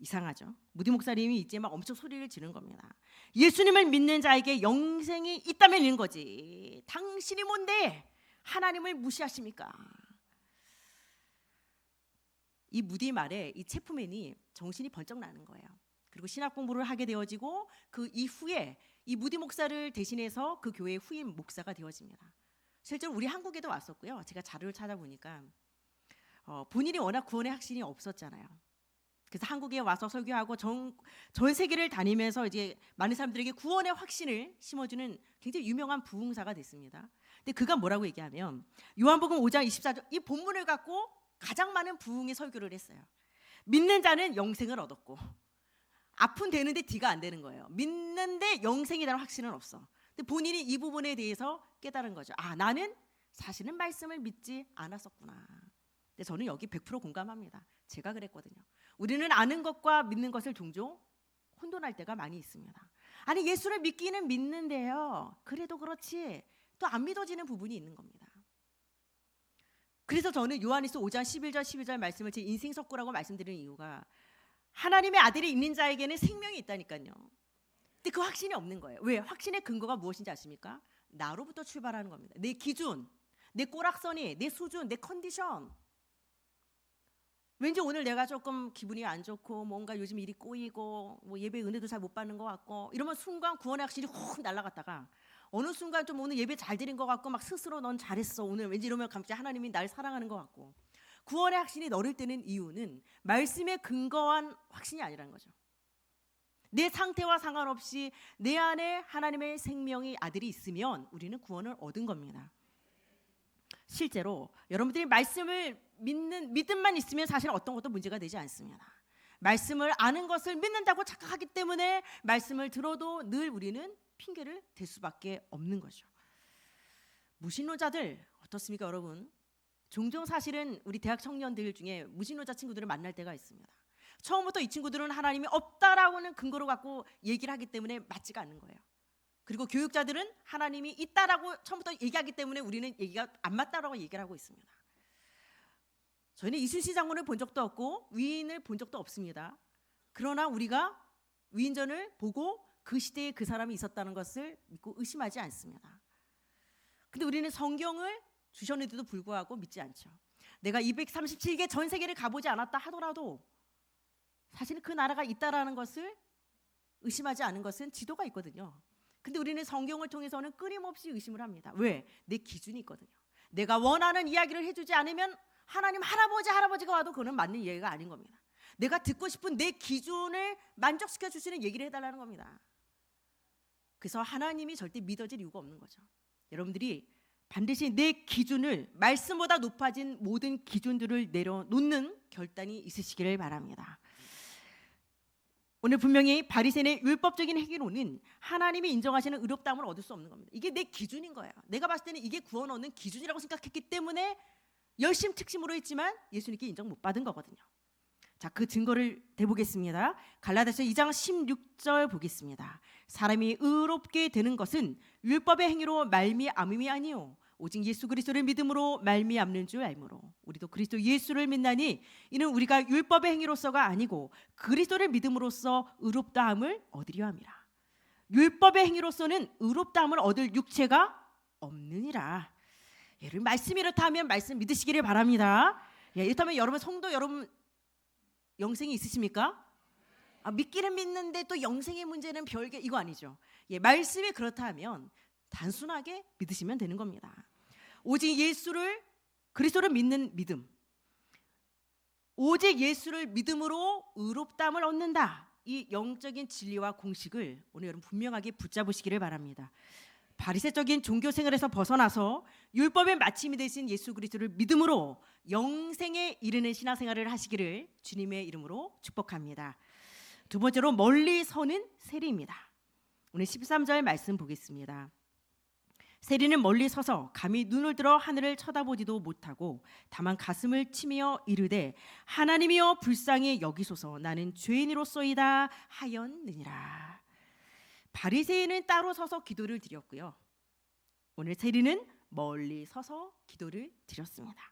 이상하죠. 무디 목사님이 이제 막 엄청 소리를 지른 겁니다. 예수님을 믿는 자에게 영생이 있다면 있는 거지, 당신이 뭔데 하나님을 무시하십니까? 이 무디 말에 이 체프맨이 정신이 번쩍 나는 거예요. 그리고 신학 공부를 하게 되어지고 그 이후에 이 무디 목사를 대신해서 그 교회의 후임 목사가 되어집니다. 실제로 우리 한국에도 왔었고요. 제가 자료를 찾아보니까 본인이 워낙 구원의 확신이 없었잖아요. 그래서 한국에 와서 설교하고 전 세계를 다니면서 이제 많은 사람들에게 구원의 확신을 심어주는 굉장히 유명한 부흥사가 됐습니다. 근데 그가 뭐라고 얘기하면 요한복음 5장 24절 이 본문을 갖고 가장 많은 부흥의 설교를 했어요. 믿는 자는 영생을 얻었고 아픈 되는데 D가 안 되는 거예요. 믿는데 영생이라는 확신은 없어. 근데 본인이 이 부분에 대해서 깨달은 거죠. 나는 사실은 말씀을 믿지 않았었구나. 근데 저는 여기 100% 공감합니다. 제가 그랬거든요. 우리는 아는 것과 믿는 것을 종종 혼돈할 때가 많이 있습니다. 아니, 예수를 믿기는 믿는데요, 그래도 그렇지 또 안 믿어지는 부분이 있는 겁니다. 그래서 저는 요한일서 5장 11절 12절 말씀을 제 인생 석고라고 말씀드리는 이유가 하나님의 아들이 있는 자에게는 생명이 있다니까요. 근데 그 확신이 없는 거예요. 왜? 확신의 근거가 무엇인지 아십니까? 나로부터 출발하는 겁니다. 내 기준, 내 꼬락서니, 내 수준, 내 컨디션. 왠지 오늘 내가 조금 기분이 안 좋고 뭔가 요즘 일이 꼬이고 뭐 예배 은혜도 잘 못 받는 것 같고 이러면 순간 구원의 확신이 확 날아갔다가 어느 순간 좀 오늘 예배 잘 드린 것 같고 막 스스로 넌 잘했어 오늘 왠지 이러면 갑자기 하나님이 날 사랑하는 것 같고 구원의 확신이 너를 때는 이유는 말씀에 근거한 확신이 아니라는 거죠. 내 상태와 상관없이 내 안에 하나님의 생명의 아들이 있으면 우리는 구원을 얻은 겁니다. 실제로 여러분들이 말씀을 믿는 믿음만 있으면 사실 어떤 것도 문제가 되지 않습니다. 말씀을 아는 것을 믿는다고 착각하기 때문에 말씀을 들어도 늘 우리는 핑계를 댈 수밖에 없는 거죠. 무신론자들 어떻습니까, 여러분? 종종 사실은 우리 대학 청년들 중에 무신론자 친구들을 만날 때가 있습니다. 처음부터 이 친구들은 하나님이 없다라고는 근거로 갖고 얘기를 하기 때문에 맞지가 않는 거예요. 그리고 교육자들은 하나님이 있다라고 처음부터 얘기하기 때문에 우리는 얘기가 안 맞다라고 얘기를 하고 있습니다. 저희는 이순신 장군을 본 적도 없고 위인을 본 적도 없습니다. 그러나 우리가 위인전을 보고 그 시대에 그 사람이 있었다는 것을 믿고 의심하지 않습니다. 근데 우리는 성경을 주셨는데도 불구하고 믿지 않죠. 내가 237개 전 세계를 가보지 않았다 하더라도 사실은 그 나라가 있다라는 것을 의심하지 않은 것은 지도가 있거든요. 근데 우리는 성경을 통해서는 끊임없이 의심을 합니다. 왜? 내 기준이 있거든요. 내가 원하는 이야기를 해주지 않으면 하나님 할아버지가 와도 그거는 맞는 이야기가 아닌 겁니다. 내가 듣고 싶은 내 기준을 만족시켜 주시는 얘기를 해달라는 겁니다. 그래서 하나님이 절대 믿어질 이유가 없는 거죠. 여러분들이 반드시 내 기준을 말씀보다 높아진 모든 기준들을 내려놓는 결단이 있으시기를 바랍니다. 오늘 분명히 바리새인의 율법적인 행위로는 하나님이 인정하시는 의롭다함을 얻을 수 없는 겁니다. 이게 내 기준인 거예요. 내가 봤을 때는 이게 구원 얻는 기준이라고 생각했기 때문에 열심특심으로 했지만 예수님께 인정 못 받은 거거든요. 자, 그 증거를 대보겠습니다. 갈라디아서 2장 16절 보겠습니다. 사람이 의롭게 되는 것은 율법의 행위로 말미암음이 아니요 오직 예수 그리스도를 믿음으로 말미암는 줄 알므로 우리도 그리스도 예수를 믿나니 이는 우리가 율법의 행위로서가 아니고 그리스도를 믿음으로써 의롭다함을 얻으려 함이라. 율법의 행위로서는 의롭다함을 얻을 육체가 없느니라. 예를 말씀이 이렇다면 말씀 믿으시기를 바랍니다. 이렇다면 여러분 성도 여러분 영생이 있으십니까? 믿기는 믿는데 또 영생의 문제는 별개 이거 아니죠. 말씀이 그렇다면 단순하게 믿으시면 되는 겁니다. 오직 예수를 그리스도를 믿는 믿음, 오직 예수를 믿음으로 의롭다함을 얻는다. 이 영적인 진리와 공식을 오늘 여러분 분명하게 붙잡으시기를 바랍니다. 바리새적인 종교 생활에서 벗어나서 율법의 마침이 되신 예수 그리스도를 믿음으로 영생에 이르는 신앙생활을 하시기를 주님의 이름으로 축복합니다. 두 번째로 멀리 서는 세리입니다. 오늘 13절 말씀 보겠습니다. 세리는 멀리 서서 감히 눈을 들어 하늘을 쳐다보지도 못하고 다만 가슴을 치며 이르되 하나님이여 불쌍히 여기소서 나는 죄인으로소이다 하였느니라. 바리새인은 따로 서서 기도를 드렸고요. 오늘 세리는 멀리 서서 기도를 드렸습니다.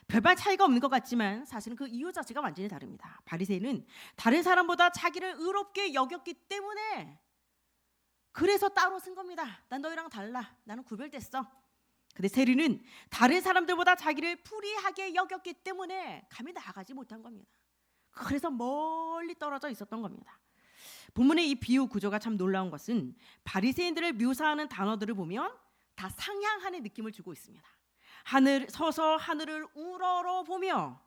별반 차이가 없는 것 같지만 사실은 그 이유 자체가 완전히 다릅니다. 바리새인은 다른 사람보다 자기를 의롭게 여겼기 때문에 그래서 따로 쓴 겁니다. 난 너희랑 달라. 나는 구별됐어. 근데 세리는 다른 사람들보다 자기를 불의하게 여겼기 때문에 감히 나아가지 못한 겁니다. 그래서 멀리 떨어져 있었던 겁니다. 본문의 이 비유 구조가 참 놀라운 것은 바리새인들을 묘사하는 단어들을 보면 다 상향하는 느낌을 주고 있습니다. 서서 하늘을 우러러 보며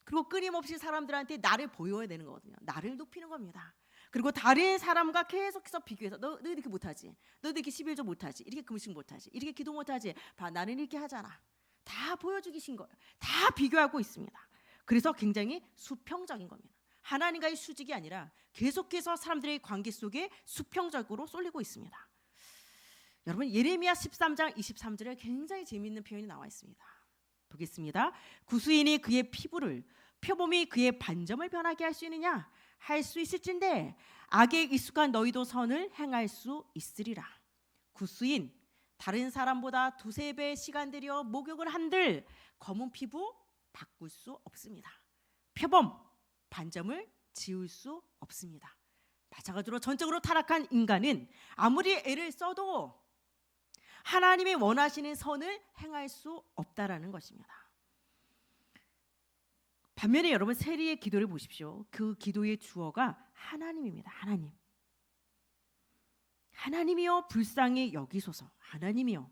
그리고 끊임없이 사람들한테 나를 보여야 되는 거거든요. 나를 높이는 겁니다. 그리고 다른 사람과 계속해서 비교해서 너 이렇게 못하지, 너도 이렇게 11조 못하지, 이렇게 금식 못하지, 이렇게 기도 못하지, 봐 나는 이렇게 하잖아. 다 보여주기신 거예요. 다 비교하고 있습니다. 그래서 굉장히 수평적인 겁니다. 하나님과의 수직이 아니라 계속해서 사람들의 관계 속에 수평적으로 쏠리고 있습니다. 여러분 예레미야 13장 23절에 굉장히 재미있는 표현이 나와 있습니다. 보겠습니다. 구수인이 그의 피부를 표범이 그의 반점을 변하게 할 수 있느냐? 할 수 있을진데 악에 익숙한 너희도 선을 행할 수 있으리라. 구수인 다른 사람보다 두세 배 시간 들여 목욕을 한들 검은 피부 바꿀 수 없습니다. 표범 반점을 지울 수 없습니다. 마찬가지로 전적으로 타락한 인간은 아무리 애를 써도 하나님이 원하시는 선을 행할 수 없다라는 것입니다. 반면에 여러분 세리의 기도를 보십시오. 그 기도의 주어가 하나님입니다. 하나님. 하나님이여 불쌍히 여기소서. 하나님이여.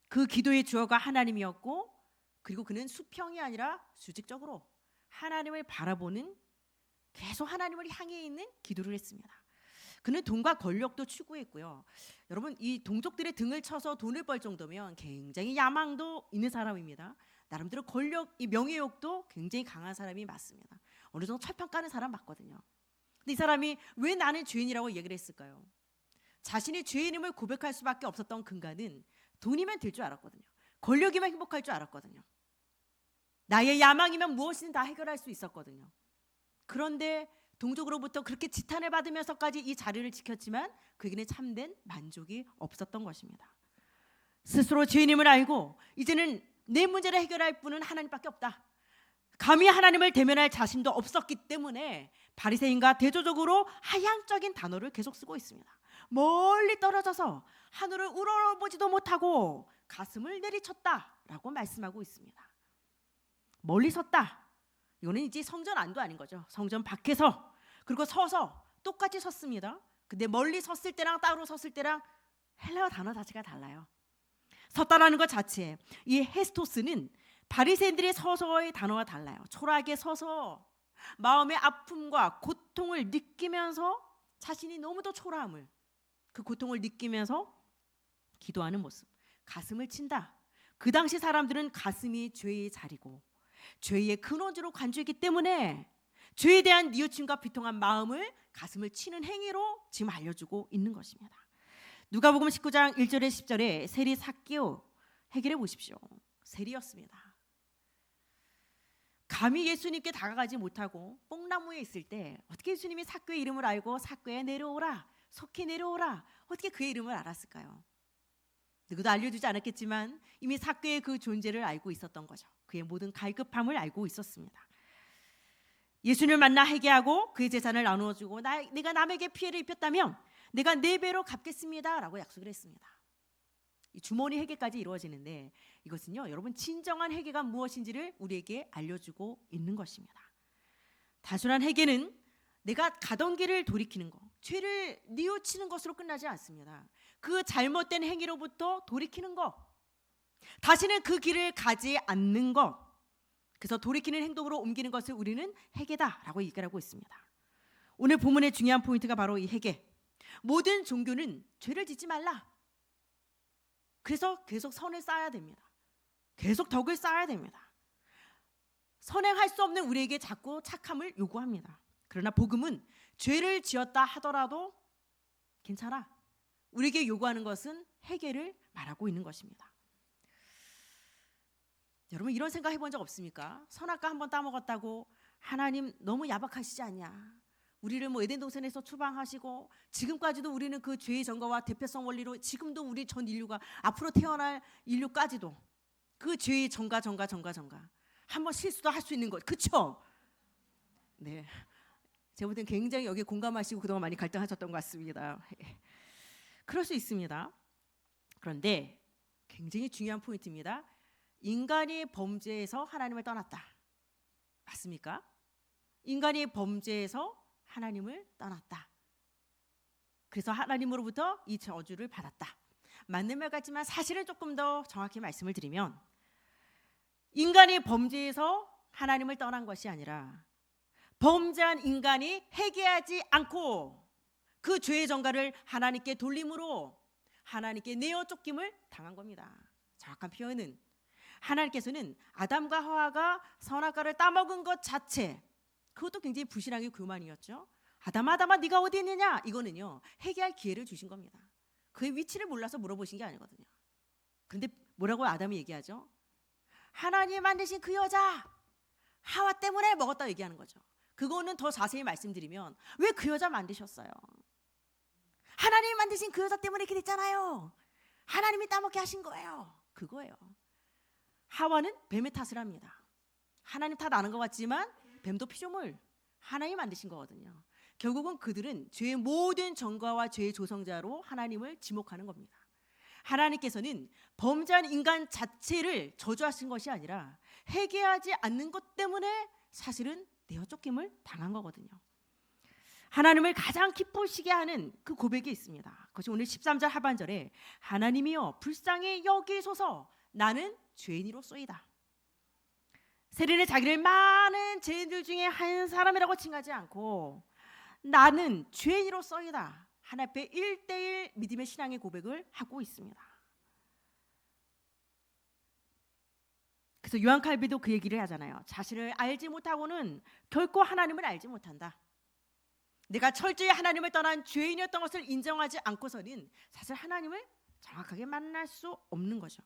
그 기도의 주어가 하나님이었고 그리고 그는 수평이 아니라 수직적으로 하나님을 바라보는 계속 하나님을 향해 있는 기도를 했습니다. 그는 돈과 권력도 추구했고요. 여러분 이 동족들의 등을 쳐서 돈을 벌 정도면 굉장히 야망도 있는 사람입니다. 나름대로 권력, 이 명예욕도 굉장히 강한 사람이 맞습니다. 어느 정도 철판 까는 사람 맞거든요. 근데 이 사람이 왜 나는 죄인이라고 얘기를 했을까요? 자신이 죄인임을 고백할 수밖에 없었던 근간은 돈이면 될 줄 알았거든요. 권력이면 행복할 줄 알았거든요. 나의 야망이면 무엇이든 다 해결할 수 있었거든요. 그런데 동족으로부터 그렇게 지탄을 받으면서까지 이 자리를 지켰지만 그에게는 참된 만족이 없었던 것입니다. 스스로 죄인임을 알고 이제는 내 문제를 해결할 분은 하나님밖에 없다. 감히 하나님을 대면할 자신도 없었기 때문에 바리새인과 대조적으로 하향적인 단어를 계속 쓰고 있습니다. 멀리 떨어져서 하늘을 우러러보지도 못하고 가슴을 내리쳤다라고 말씀하고 있습니다. 멀리 섰다. 이거는 이제 성전 안도 아닌 거죠. 성전 밖에서 그리고 서서 똑같이 섰습니다. 근데 멀리 섰을 때랑 따로 섰을 때랑 헬라어 단어 자체가 달라요. 섰다라는 것 자체, 이 헤스토스는 바리새인들의 서서의 단어와 달라요. 초라하게 서서 마음의 아픔과 고통을 느끼면서 자신이 너무도 초라함을 그 고통을 느끼면서 기도하는 모습, 가슴을 친다. 그 당시 사람들은 가슴이 죄의 자리고 죄의 근원으로 간주했기 때문에 죄에 대한 뉘우침과 비통한 마음을 가슴을 치는 행위로 지금 알려주고 있는 것입니다. 누가복음 19장 1절에 10절에 세리 삭개오 해결해 보십시오. 세리였습니다. 감히 예수님께 다가가지 못하고 뽕나무에 있을 때 어떻게 예수님이 삭개의 이름을 알고 삭개에 내려오라, 속히 내려오라, 어떻게 그의 이름을 알았을까요? 누구도 알려주지 않았겠지만 이미 삭개의 그 존재를 알고 있었던 거죠. 그의 모든 갈급함을 알고 있었습니다. 예수님을 만나 회개하고 그의 재산을 나누어주고 내가 남에게 피해를 입혔다면 내가 4배로 갚겠습니다 라고 약속을 했습니다. 이 주머니 회개까지 이루어지는데 이것은요, 여러분, 진정한 회개가 무엇인지를 우리에게 알려주고 있는 것입니다. 단순한 회개는 내가 가던 길을 돌이키는 것, 죄를 뉘우치는 것으로 끝나지 않습니다. 그 잘못된 행위로부터 돌이키는 것, 다시는 그 길을 가지 않는 것, 그래서 돌이키는 행동으로 옮기는 것을 우리는 회개다라고 얘기를 하고 있습니다. 오늘 본문의 중요한 포인트가 바로 이 회개. 모든 종교는 죄를 짓지 말라. 그래서 계속 선을 쌓아야 됩니다. 계속 덕을 쌓아야 됩니다. 선행할 수 없는 우리에게 자꾸 착함을 요구합니다. 그러나 복음은 죄를 지었다 하더라도 괜찮아. 우리에게 요구하는 것은 회개를 말하고 있는 것입니다. 여러분, 이런 생각 해본 적 없습니까? 선악과 한번 따먹었다고 하나님 너무 야박하시지 않냐? 우리를 에덴 동산에서 추방하시고 지금까지도 우리는 그 죄의 전과와 대표성 원리로 지금도 우리 전 인류가 앞으로 태어날 인류까지도 그 죄의 전과 한번 실수도 할 수 있는 것, 그렇죠? 네, 제가 볼 땐 굉장히 여기에 공감하시고 그동안 많이 갈등하셨던 것 같습니다. 그럴 수 있습니다. 그런데 굉장히 중요한 포인트입니다. 인간이 범죄에서 하나님을 떠났다. 맞습니까? 인간이 범죄에서 하나님을 떠났다. 그래서 하나님으로부터 이 저주를 받았다. 맞는 말 같지만 사실은 조금 더 정확히 말씀을 드리면 인간이 범죄에서 하나님을 떠난 것이 아니라 범죄한 인간이 회개하지 않고 그 죄의 전가를 하나님께 돌림으로 하나님께 내어 쫓김을 당한 겁니다. 정확한 표현은 하나님께서는 아담과 하와가 선악과를 따먹은 것 자체, 그것도 굉장히 불신앙의 교만이었죠. 아담아 네가 어디 있느냐? 이거는요, 회개할 기회를 주신 겁니다. 그의 위치를 몰라서 물어보신 게 아니거든요. 그런데 뭐라고 아담이 얘기하죠? 하나님이 만드신 그 여자 하와 때문에 먹었다 얘기하는 거죠. 그거는 더 자세히 말씀드리면 왜 그 여자 만드셨어요? 하나님이 만드신 그 여자 때문에 이렇게 됐잖아요. 하나님이 따먹게 하신 거예요. 그거예요. 하와는 뱀의 탓을 합니다. 하나님 탓 아는 것 같지만 뱀도 피조물, 하나님이 만드신 거거든요. 결국은 그들은 죄의 모든 전과와 죄의 조성자로 하나님을 지목하는 겁니다. 하나님께서는 범죄한 인간 자체를 저주하신 것이 아니라 회개하지 않는 것 때문에 사실은 내어 쫓김을 당한 거거든요. 하나님을 가장 기쁘시게 하는 그 고백이 있습니다. 그것이 오늘 13절 하반절에 하나님이여 불쌍히 여기소서 나는 죄인이로소이다. 세리는 자기를 많은 죄인들 중에 한 사람이라고 칭하지 않고 나는 죄인이로소이다. 하나님 앞에 1:1 믿음의 신앙의 고백을 하고 있습니다. 그래서 요한 칼빈도 그 얘기를 하잖아요. 자신을 알지 못하고는 결코 하나님을 알지 못한다. 내가 철저히 하나님을 떠난 죄인이었던 것을 인정하지 않고서는 사실 하나님을 정확하게 만날 수 없는 거죠.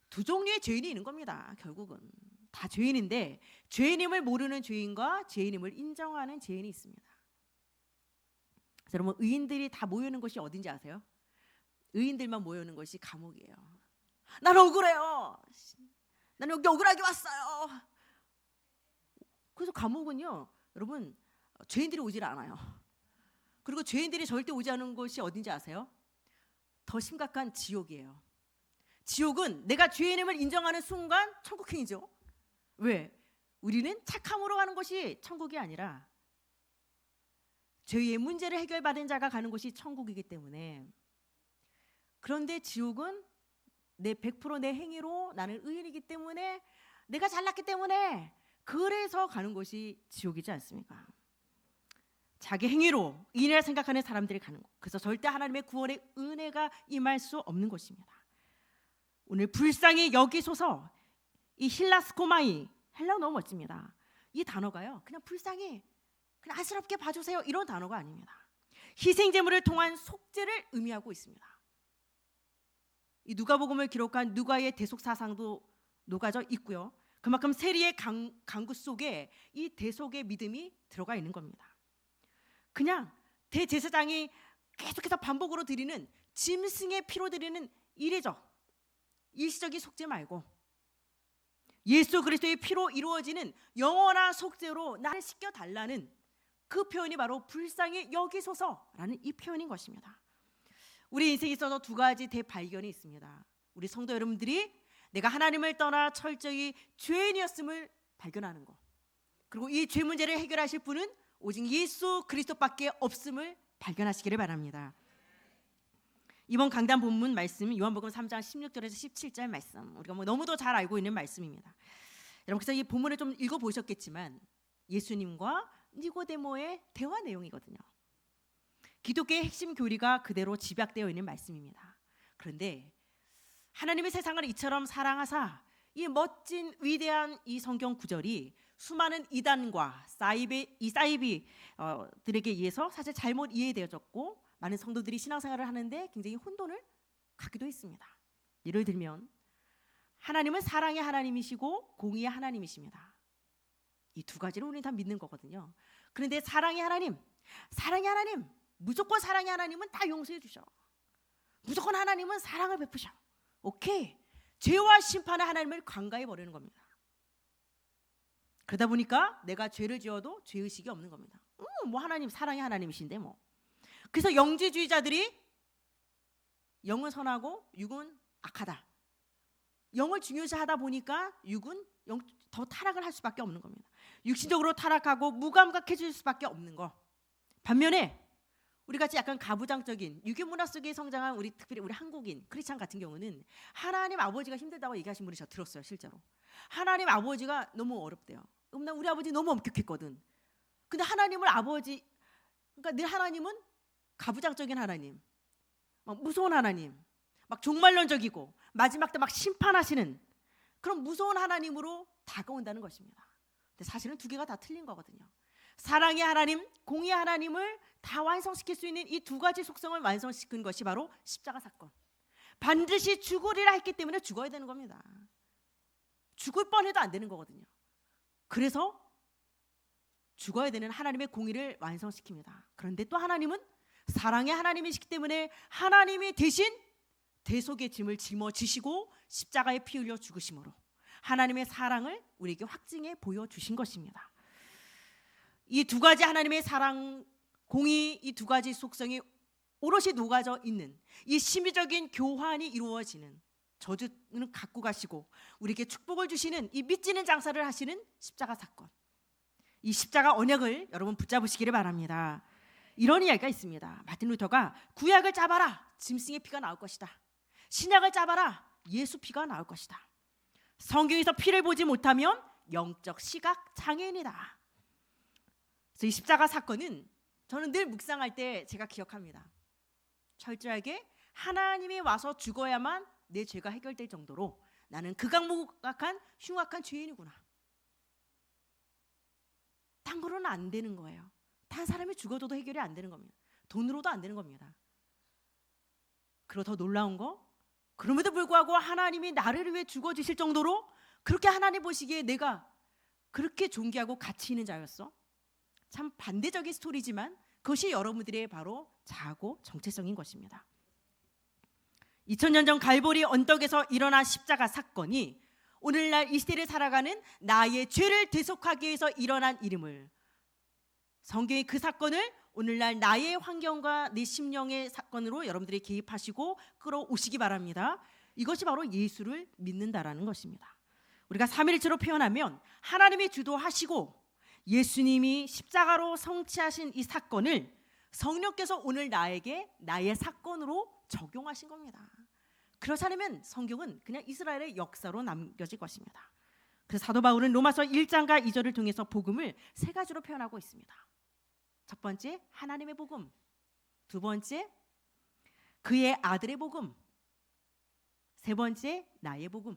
두 종류의 죄인이 있는 겁니다. 결국은 다 죄인인데 죄인임을 모르는 죄인과 죄인임을 인정하는 죄인이 있습니다. 여러분, 의인들이 다 모여있는 곳이 어딘지 아세요? 의인들만 모여있는 곳이 감옥이에요. 난 억울해요. 나는 여기 억울하게 왔어요. 그래서 감옥은요, 여러분, 죄인들이 오질 않아요. 그리고 죄인들이 절대 오지 않은 곳이 어딘지 아세요? 더 심각한 지옥이에요. 지옥은 내가 죄인임을 인정하는 순간 천국행이죠. 왜? 우리는 착함으로 가는 것이 천국이 아니라 죄의 문제를 해결받은 자가 가는 곳이 천국이기 때문에. 그런데 지옥은 내 100% 내 행위로 나는 의인이기 때문에 내가 잘났기 때문에 그래서 가는 곳이 지옥이지 않습니까? 자기 행위로 의인이라 생각하는 사람들이 가는 곳. 그래서 절대 하나님의 구원의 은혜가 임할 수 없는 곳입니다. 오늘 불쌍히 여기소서. 이 힐라스코마이, 헬라어 너무 멋집니다. 이 단어가요, 그냥 불쌍히, 그냥 안쓰럽게 봐주세요, 이런 단어가 아닙니다. 희생제물을 통한 속죄를 의미하고 있습니다. 이 누가복음을 기록한 누가의 대속 사상도 녹아져 있고요. 그만큼 세리의 강구 속에 이 대속의 믿음이 들어가 있는 겁니다. 그냥 대제사장이 계속해서 반복으로 드리는 짐승의 피로 드리는 이례적 일시적인 속죄 말고 예수 그리스도의 피로 이루어지는 영원한 속죄로 나를 씻겨달라는 그 표현이 바로 불쌍히 여기소서라는 이 표현인 것입니다. 우리 인생에 있어서 두 가지 대발견이 있습니다. 우리 성도 여러분들이 내가 하나님을 떠나 철저히 죄인이었음을 발견하는 것, 그리고 이 죄 문제를 해결하실 분은 오직 예수 그리스도밖에 없음을 발견하시기를 바랍니다. 이번 강단 본문 말씀 요한복음 3장 16절에서 17절 말씀, 우리가 너무도 잘 알고 있는 말씀입니다. 여러분께서 이 본문을 좀 읽어보셨겠지만 예수님과 니고데모의 대화 내용이거든요. 기독교의 핵심 교리가 그대로 집약되어 있는 말씀입니다. 그런데 하나님의 세상을 이처럼 사랑하사 이 멋진 위대한 이 성경 구절이 수많은 이단과 사이비들에게 의해서 사실 잘못 이해되어졌고 많은 성도들이 신앙생활을 하는데 굉장히 혼돈을 갖기도 했습니다. 예를 들면 하나님은 사랑의 하나님이시고 공의의 하나님이십니다. 이 두 가지를 우리는 다 믿는 거거든요. 그런데 사랑의 하나님, 무조건 사랑의 하나님은 다 용서해 주셔. 무조건 하나님은 사랑을 베푸셔. 오케이, 죄와 심판의 하나님을 간과해 버리는 겁니다. 그러다 보니까 내가 죄를 지어도 죄의식이 없는 겁니다. 뭐 하나님 사랑의 하나님이신데 뭐. 그래서 영지주의자들이 영은 선하고 육은 악하다, 영을 중요시하다 보니까 육은 더 타락을 할 수밖에 없는 겁니다. 육신적으로 타락하고 무감각해질 수밖에 없는 거. 반면에 우리 같이 약간 가부장적인 유교 문화 속에 성장한 특별히 우리 한국인 크리스찬 같은 경우는 하나님 아버지가 힘들다고 얘기하신 분이 저 들었어요. 실제로 하나님 아버지가 너무 어렵대요. 나 우리 아버지 너무 엄격했거든. 근데 하나님을 아버지, 그러니까 늘 하나님은 가부장적인 하나님, 막 무서운 하나님, 막 종말론적이고 마지막 때 막 심판하시는 그런 무서운 하나님으로 다가온다는 것입니다. 근데 사실은 두 개가 다 틀린 거거든요. 사랑의 하나님, 공의의 하나님을 다 완성시킬 수 있는 이 두 가지 속성을 완성시킨 것이 바로 십자가 사건. 반드시 죽으리라 했기 때문에 죽어야 되는 겁니다. 죽을 뻔해도 안 되는 거거든요. 그래서 죽어야 되는 하나님의 공의를 완성시킵니다. 그런데 또 하나님은 사랑의 하나님이시기 때문에 하나님이 대신 대속의 짐을 짊어지시고 십자가에 피 흘려 죽으심으로 하나님의 사랑을 우리에게 확증해 보여주신 것입니다. 이 두 가지 하나님의 사랑, 공의, 이 두 가지 속성이 오롯이 녹아져 있는 이 심리적인 교환이 이루어지는, 저주는 갖고 가시고 우리에게 축복을 주시는 이 믿지는 장사를 하시는 십자가 사건, 이 십자가 언약을 여러분 붙잡으시기를 바랍니다. 이런 이야기가 있습니다. 마틴 루터가 구약을 잡아라, 짐승의 피가 나올 것이다. 신약을 잡아라, 예수 피가 나올 것이다. 성경에서 피를 보지 못하면 영적 시각 장애인이다. 그래서 이 십자가 사건은 저는 늘 묵상할 때 제가 기억합니다. 철저하게 하나님이 와서 죽어야만 내 죄가 해결될 정도로 나는 극악무각한 흉악한 죄인이구나. 딴 거로는 안 되는 거예요. 단 사람이 죽어도 해결이 안 되는 겁니다. 돈으로도 안 되는 겁니다. 그리고 더 놀라운 거, 그럼에도 불구하고 하나님이 나를 위해 죽어주실 정도로 그렇게 하나님 보시기에 내가 그렇게 존귀하고 가치 있는 자였어? 참 반대적인 스토리지만 그것이 여러분들의 바로 자아고 정체성인 것입니다. 2000년 전 갈보리 언덕에서 일어난 십자가 사건이 오늘날 이 시대를 살아가는 나의 죄를 대속하기 위해서 일어난 일임을, 성경이 그 사건을 오늘날 나의 환경과 내 심령의 사건으로 여러분들이 개입하시고 끌어오시기 바랍니다. 이것이 바로 예수를 믿는다라는 것입니다. 우리가 삼위일체로 표현하면 하나님이 주도하시고 예수님이 십자가로 성취하신 이 사건을 성령께서 오늘 나에게 나의 사건으로 적용하신 겁니다. 그렇지 않으면 성경은 그냥 이스라엘의 역사로 남겨질 것입니다. 그래서 사도 바울은 로마서 1장과 2절을 통해서 복음을 세 가지로 표현하고 있습니다. 첫 번째, 하나님의 복음. 두 번째, 그의 아들의 복음. 세 번째, 나의 복음.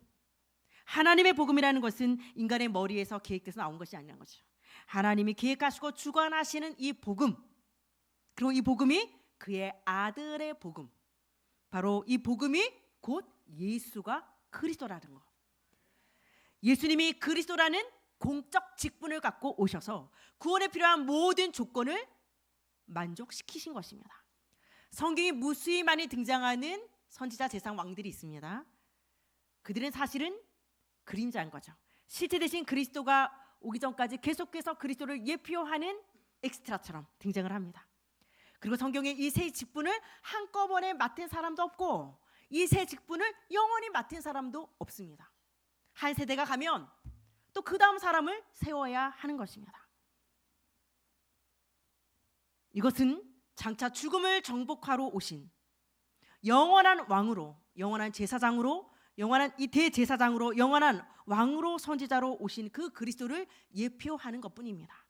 하나님의 복음이라는 것은 인간의 머리에서 계획돼서 나온 것이 아니라는 거죠. 하나님이 계획하시고 주관하시는 이 복음, 그리고 이 복음이 그의 아들의 복음, 바로 이 복음이 곧 예수가 그리스도라는 것. 예수님이 그리스도라는 공적 직분을 갖고 오셔서 구원에 필요한 모든 조건을 만족시키신 것입니다. 성경에 무수히 많이 등장하는 선지자 제사장 왕들이 있습니다. 그들은 사실은 그림자인 거죠. 실제 대신 그리스도가 오기 전까지 계속해서 그리스도를 예표하는 엑스트라처럼 등장을 합니다. 그리고 성경에 이 세 직분을 한꺼번에 맡은 사람도 없고 이 세 직분을 영원히 맡은 사람도 없습니다. 한 세대가 가면 또 그 다음 사람을 세워야 하는 것입니다. 이것은 장차 죽음을 정복하러 오신 영원한 왕으로, 영원한 제사장으로, 영원한 이 대제사장으로, 영원한 왕으로, 선지자로 오신 그 그리스도를 예표하는 것뿐입니다.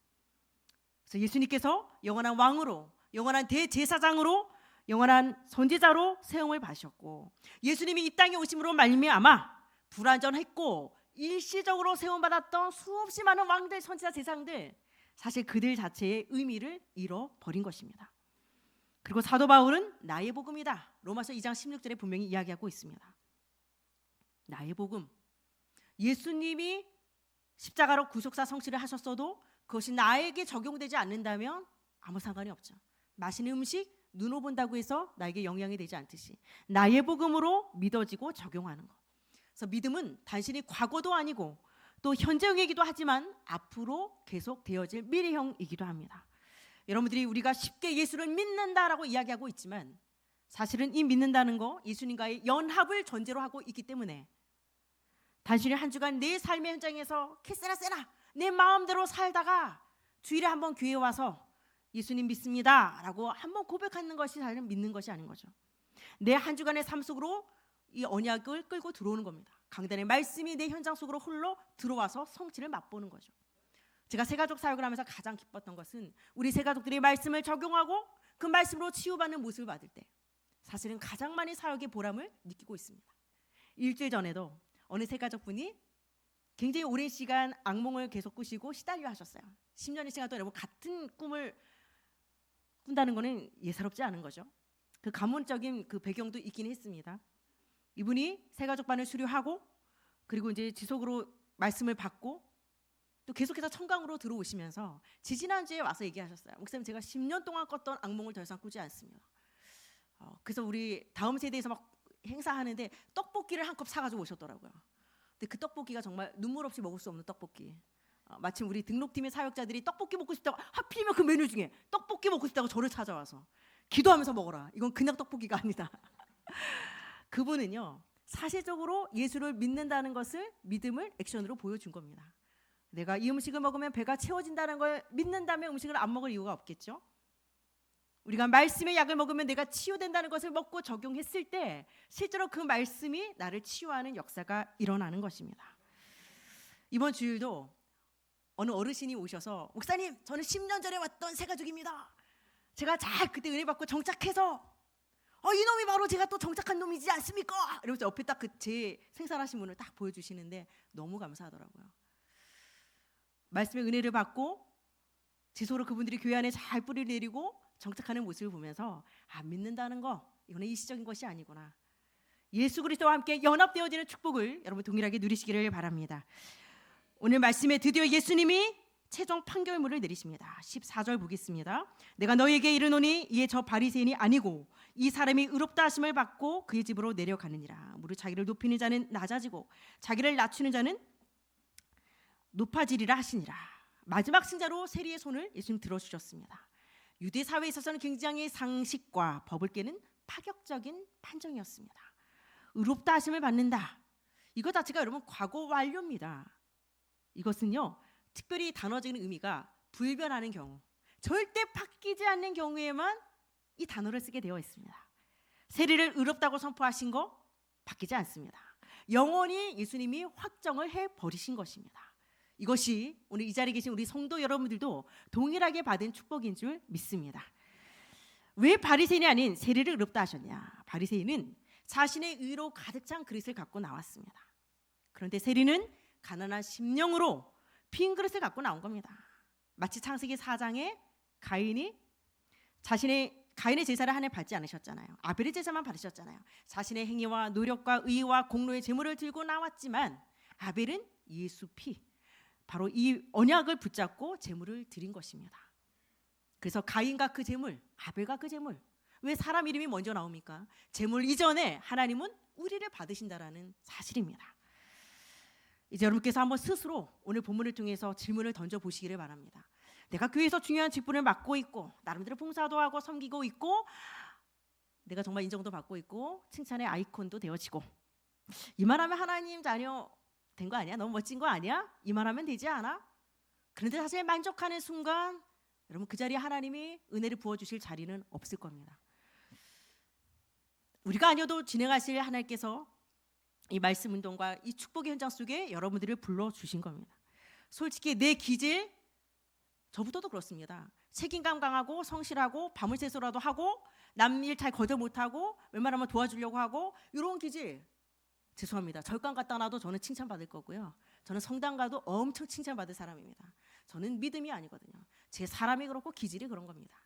그래서 예수님께서 영원한 왕으로, 영원한 대제사장으로, 영원한 선지자로 세움을 받으셨고, 예수님이 이 땅에 오심으로 말미암아 불완전했고 일시적으로 세움받았던 수없이 많은 왕들, 선지자, 제사장들, 사실 그들 자체의 의미를 잃어버린 것입니다. 그리고 사도 바울은 나의 복음이다, 로마서 2장 16절에 분명히 이야기하고 있습니다. 나의 복음, 예수님이 십자가로 구속사 성취를 하셨어도 그것이 나에게 적용되지 않는다면 아무 상관이 없죠. 맛있는 음식 눈으로 본다고 해서 나에게 영향이 되지 않듯이 나의 복음으로 믿어지고 적용하는 것. 그래서 믿음은 단순히 과거도 아니고 또 현재형이기도 하지만 앞으로 계속 되어질 미래형이기도 합니다. 여러분들이 우리가 쉽게 예수를 믿는다라고 이야기하고 있지만 사실은 이 믿는다는 거 예수님과의 연합을 전제로 하고 있기 때문에 단순히 한 주간 내 삶의 현장에서 캐세나 세나 내 마음대로 살다가 주일에 한번 교회에 와서 예수님 믿습니다 라고 한번 고백하는 것이 사실 믿는 것이 아닌 거죠. 내 한 주간의 삶 속으로 이 언약을 끌고 들어오는 겁니다. 강단의 말씀이 내 현장 속으로 흘러 들어와서 성취를 맛보는 거죠. 제가 새가족 사역을 하면서 가장 기뻤던 것은 우리 새가족들이 말씀을 적용하고 그 말씀으로 치유받는 모습을 받을 때 사실은 가장 많이 사역의 보람을 느끼고 있습니다. 일주일 전에도 어느 새가족분이 굉장히 오랜 시간 악몽을 계속 꾸시고 시달려 하셨어요. 10년의 시간 동안 여러분 같은 꿈을 꾼다는 것은 예사롭지 않은 거죠. 그 가문적인 그 배경도 있긴 했습니다. 이분이 새가족반을 수료하고 그리고 이제 지속으로 말씀을 받고 또 계속해서 청강으로 들어오시면서 지지난주에 와서 얘기하셨어요. 목사님, 제가 10년 동안 꿨던 악몽을 더 이상 꾸지 않습니다. 그래서 우리 다음 세대에서 막 행사하는데 떡볶이를 한 컵 사가지고 오셨더라고요. 근데 그 떡볶이가 정말 눈물 없이 먹을 수 없는 떡볶이. 마침 우리 등록팀의 사역자들이 떡볶이 먹고 싶다고, 하필이면 그 메뉴 중에 떡볶이 먹고 싶다고 저를 찾아와서 기도하면서 먹어라. 이건 그냥 떡볶이가 아니다. 그분은요, 사실적으로 예수를 믿는다는 것을, 믿음을 액션으로 보여준 겁니다. 내가 이 음식을 먹으면 배가 채워진다는 걸 믿는다면 음식을 안 먹을 이유가 없겠죠. 우리가 말씀의 약을 먹으면 내가 치유된다는 것을 먹고 적용했을 때 실제로 그 말씀이 나를 치유하는 역사가 일어나는 것입니다. 이번 주일도 어느 어르신이 오셔서, 목사님, 저는 10년 전에 왔던 새가족입니다. 제가 잘 그때 은혜 받고 정착해서 이놈이 바로 제가 또 정착한 놈이지 않습니까? 이러면서 옆에 딱 그 제 생산하신 분을 딱 보여주시는데 너무 감사하더라고요. 말씀의 은혜를 받고 지속으로 그분들이 교회 안에 잘 뿌리를 내리고 정착하는 모습을 보면서 믿는다는 거 이거는 일시적인 것이 아니구나. 예수 그리스도와 함께 연합되어지는 축복을 여러분 동일하게 누리시기를 바랍니다. 오늘 말씀에 드디어 예수님이 최종 판결문을 내리십니다. 14절 보겠습니다. 내가 너희에게 이르노니 이에 저 바리새인이 아니고 이 사람이 의롭다 하심을 받고 그의 집으로 내려가느니라. 무릇 자기를 높이는 자는 낮아지고 자기를 낮추는 자는 높아지리라 하시니라. 마지막 승자로 세리의 손을 예수님 들어주셨습니다. 유대 사회에 있어서는 굉장히 상식과 법을 깨는 파격적인 판정이었습니다. 의롭다 하심을 받는다. 이거 자체가 여러분 과거 완료입니다. 이것은요, 특별히 단어적인 의미가 불변하는 경우, 절대 바뀌지 않는 경우에만 이 단어를 쓰게 되어 있습니다. 세리를 의롭다고 선포하신 거 바뀌지 않습니다. 영원히 예수님이 확정을 해버리신 것입니다. 이것이 오늘 이 자리에 계신 우리 성도 여러분들도 동일하게 받은 축복인 줄 믿습니다. 왜 바리새인이 아닌 세리를 의롭다 하셨냐? 바리새인은 자신의 의로 가득 찬 그릇을 갖고 나왔습니다. 그런데 세리는 가난한 심령으로 빈 그릇을 갖고 나온 겁니다. 마치 창세기 4장에 가인의 제사를 하나님 받지 않으셨잖아요. 아벨의 제사만 받으셨잖아요. 자신의 행위와 노력과 의와 공로의 제물을 들고 나왔지만 아벨은 예수 피, 바로 이 언약을 붙잡고 제물을 드린 것입니다. 그래서 가인과 그 제물, 아벨과 그 제물, 왜 사람 이름이 먼저 나옵니까? 제물 이전에 하나님은 우리를 받으신다라는 사실입니다. 이제 여러분께서 한번 스스로 오늘 본문을 통해서 질문을 던져보시기를 바랍니다. 내가 교회에서 중요한 직분을 맡고 있고 나름대로 봉사도 하고 섬기고 있고 내가 정말 인정도 받고 있고 칭찬의 아이콘도 되어지고 이만하면 하나님 자녀 된 거 아니야? 너무 멋진 거 아니야? 이만하면 되지 않아? 그런데 사실 만족하는 순간 여러분 그 자리에 하나님이 은혜를 부어주실 자리는 없을 겁니다. 우리가 아니어도 진행하실 하나님께서 이 말씀 운동과 이 축복의 현장 속에 여러분들을 불러주신 겁니다. 솔직히 내 기질 저부터도 그렇습니다. 책임감 강하고 성실하고 밤을 새서라도 하고 남 일 잘 거절 못하고 웬만하면 도와주려고 하고 이런 기질 죄송합니다. 절간 갖다 놔도 저는 칭찬받을 거고요. 저는 성당 가도 엄청 칭찬받을 사람입니다. 저는 믿음이 아니거든요. 제 사람이 그렇고 기질이 그런 겁니다.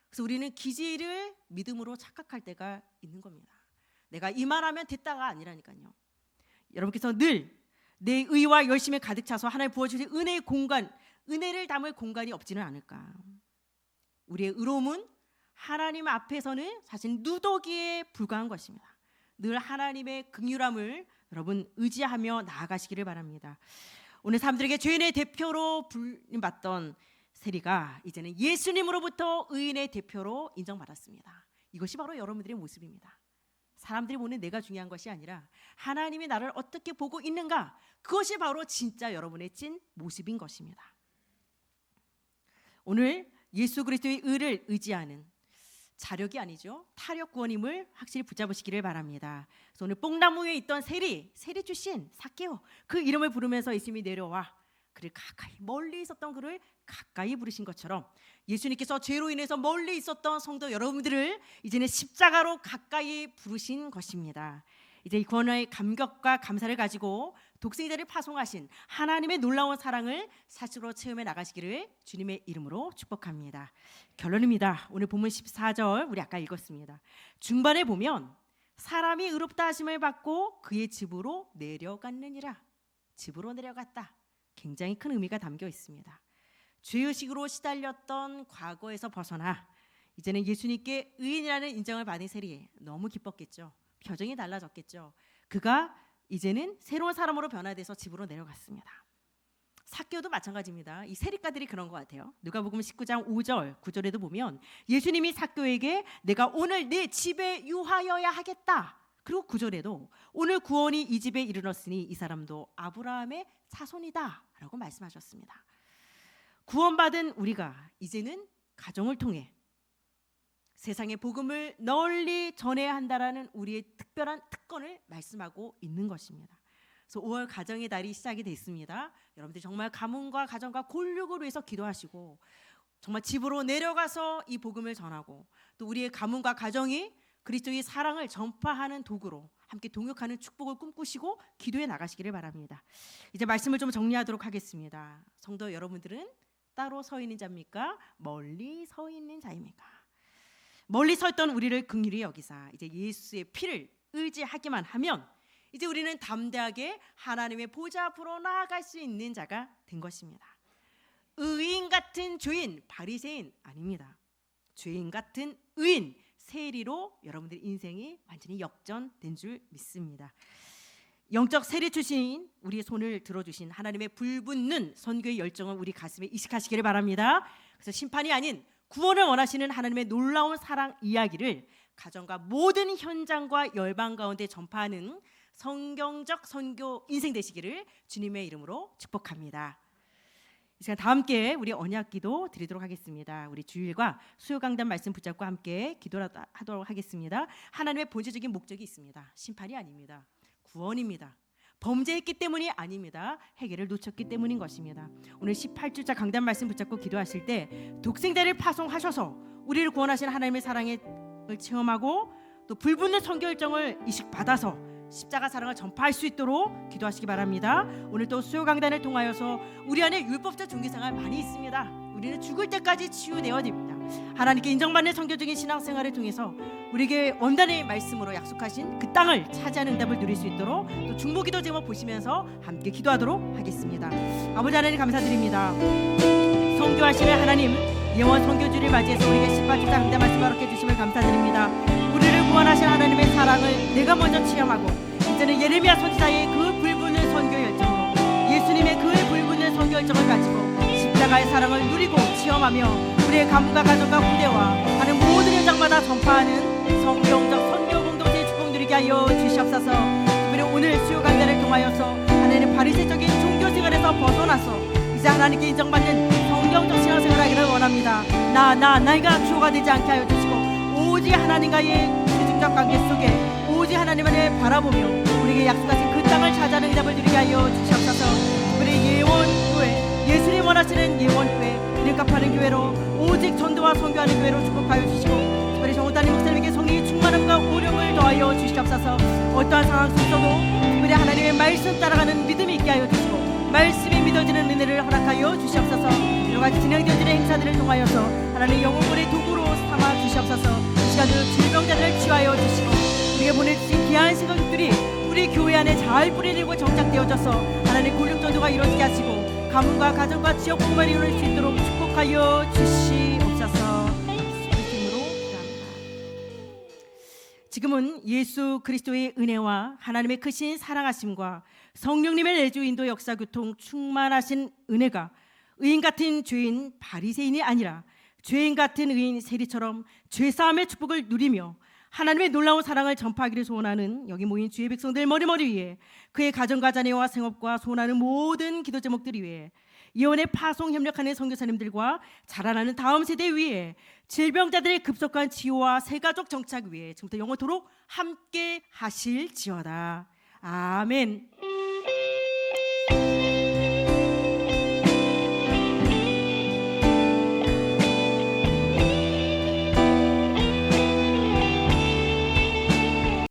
그래서 우리는 기질을 믿음으로 착각할 때가 있는 겁니다. 내가 이만하면 됐다가 아니라니까요. 여러분께서 늘 내 의와 열심에 가득 차서 하나님 부어주신 은혜의 공간, 은혜를 담을 공간이 없지는 않을까. 우리의 의로움은 하나님 앞에서는 사실 누더기에 불과한 것입니다. 늘 하나님의 긍휼함을 여러분 의지하며 나아가시기를 바랍니다. 오늘 사람들에게 죄인의 대표로 불림받던 세리가 이제는 예수님으로부터 의인의 대표로 인정받았습니다. 이것이 바로 여러분들의 모습입니다. 사람들이 보는 내가 중요한 것이 아니라 하나님이 나를 어떻게 보고 있는가, 그것이 바로 진짜 여러분의 찐 모습인 것입니다. 오늘 예수 그리스도의 의를 의지하는 자력이 아니죠. 타력 구원임을 확실히 붙잡으시기를 바랍니다. 그래서 오늘 뽕나무 위에 있던 세리 출신 삭개오, 그 이름을 부르면서 예수님이 내려와 그를 가까이, 멀리 있었던 그를 가까이 부르신 것처럼 예수님께서 죄로 인해서 멀리 있었던 성도 여러분들을 이제는 십자가로 가까이 부르신 것입니다. 이제 이 구원의 감격과 감사를 가지고 독생자를 파송하신 하나님의 놀라운 사랑을 사실로 체험해 나가시기를 주님의 이름으로 축복합니다. 결론입니다. 오늘 본문 14절 우리 아까 읽었습니다. 중반에 보면 사람이 의롭다 하심을 받고 그의 집으로 내려갔느니라. 집으로 내려갔다. 굉장히 큰 의미가 담겨 있습니다. 죄의식으로 시달렸던 과거에서 벗어나 이제는 예수님께 의인이라는 인정을 받은 세리, 너무 기뻤겠죠. 표정이 달라졌겠죠. 그가 이제는 새로운 사람으로 변화돼서 집으로 내려갔습니다. 삭개오도 마찬가지입니다. 이 세리가들이 그런 것 같아요. 누가복음 19장 5절 9절에도 보면 예수님이 삭개오에게 내가 오늘 네 집에 유하여야 하겠다. 그리고 9절에도 오늘 구원이 이 집에 이르렀으니 이 사람도 아브라함의 자손이다 라고 말씀하셨습니다. 구원받은 우리가 이제는 가정을 통해 세상의 복음을 널리 전해야 한다라는 우리의 특별한 특권을 말씀하고 있는 것입니다. 그래서 5월 가정의 달이 시작이 됐습니다. 여러분들 정말 가문과 가정과 골육을 위해서 기도하시고 정말 집으로 내려가서 이 복음을 전하고 또 우리의 가문과 가정이 그리스도의 사랑을 전파하는 도구로 함께 동역하는 축복을 꿈꾸시고 기도해 나가시기를 바랍니다. 이제 말씀을 좀 정리하도록 하겠습니다. 성도 여러분들은 따로 서 있는 자입니까? 멀리 서 있는 자입니까? 멀리 서 있던 우리를 긍휼히 여기사 이제 예수의 피를 의지하기만 하면 이제 우리는 담대하게 하나님의 보좌 앞으로 나아갈 수 있는 자가 된 것입니다. 의인 같은 죄인, 바리새인 아닙니다. 죄인 같은 의인, 세리로 여러분들 인생이 완전히 역전된 줄 믿습니다. 영적 세리 출신인 우리의 손을 들어주신 하나님의 불붙는 선교의 열정을 우리 가슴에 이식하시기를 바랍니다. 그래서 심판이 아닌 구원을 원하시는 하나님의 놀라운 사랑 이야기를 가정과 모든 현장과 열방 가운데 전파하는 성경적 선교 인생 되시기를 주님의 이름으로 축복합니다. 이 시간 다 함께 우리 언약기도 드리도록 하겠습니다. 우리 주일과 수요 강단 말씀 붙잡고 함께 기도하도록 하겠습니다. 하나님의 본질적인 목적이 있습니다. 심판이 아닙니다. 구원입니다. 범죄했기 때문이 아닙니다. 해결을 놓쳤기 때문인 것입니다. 오늘 18주차 강단 말씀 붙잡고 기도하실 때 독생자를 파송하셔서 우리를 구원하시는 하나님의 사랑을 체험하고 또 불붙는 선교 열정을 이식받아서 십자가 사랑을 전파할 수 있도록 기도하시기 바랍니다. 오늘 또 수요 강단을 통하여서 우리 안에 율법적 종교생활 많이 있습니다. 우리는 죽을 때까지 치유되어야 됩니다. 하나님께 인정받는 선교적인 신앙생활을 통해서 우리에게 원단의 말씀으로 약속하신 그 땅을 차지하는 응답을 누릴 수 있도록 또 중보기도 제목 보시면서 함께 기도하도록 하겠습니다. 아버지 하나님 감사드립니다. 선교하시는 하나님, 영원 선교주를 맞이해서 우리에게 십박주사 응답 말씀을 허락해 주심을 감사드립니다. 우리를 구원하신 하나님의 사랑을 내가 먼저 체험하고 이제는 예레미야 선지자의 그 불붙는 선교 열정으로 예수님의 그 불붙는 선교 열정을 가지고 십자가의 사랑을 누리고 체험하며 우리의 가문과 가정과 후대와 하는 모든 현장마다 전파하는 성경적 선교 공동체의 축복 누리게 하여 주시옵소서. 특별히 오늘 수요 강단을 통하여서 하나님의 바리새적인 종교 생활에서 벗어나서 이제 하나님께 인정받는 성경적 신앙생활을 하기를 원합니다. 나이가 주어가 되지 않게 하여 주시고 오직 하나님과의 최종적 관계 속에 오직 하나님만을 바라보며 우리에게 약속하신 그 땅을 찾아는 응답을 누리게 하여 주시옵소서. 특별히 예원교회, 예수님 원하시는 예원교회, 이름값하는 교회로 오직 전도와 선교하는 교회로 축복하여 주시고 특별히 정우따님 목사님에게 성령의 충만함과 오력을 더하여 주시옵소서. 어떠한 상황 속에서도 특별히 하나님의 말씀 따라가는 믿음이 있게 하여 주시고 말씀이 믿어지는 은혜를 허락하여 주시옵소서. 여러가지 진행되어지는 행사들을 통하여서 하나님의 영혼의 도구로 삼아 주시옵소서. 이 시간도 질병자들을 치유하여 주시고 우리가 보내주신 귀한 신앙들이 우리 교회 안에 잘 뿌리내리고 정착되어져서 하나님의 골육전도가 이루어지게 하시고 가문과 가정과 지역 복음을 이룰 수 있도록 축복하여 주시옵소서. 예수의 이름으로 기도합니다. 지금은 예수 그리스도의 은혜와 하나님의 크신 사랑하심과 성령님의 내주 인도 역사 교통 충만하신 은혜가 의인 같은 죄인 바리새인이 아니라 죄인 같은 의인 세리처럼 죄사함의 축복을 누리며 하나님의 놀라운 사랑을 전파하기를 소원하는 여기 모인 주의 백성들 머리머리 위에 그의 가정과 자녀와 생업과 소원하는 모든 기도 제목들 위에 이혼에 파송 협력하는 선교사님들과 자라나는 다음 세대 위에 질병자들의 급속한 치유와 새가족 정착 위에 지금부터 영원토록 함께 하실지어다. 아멘.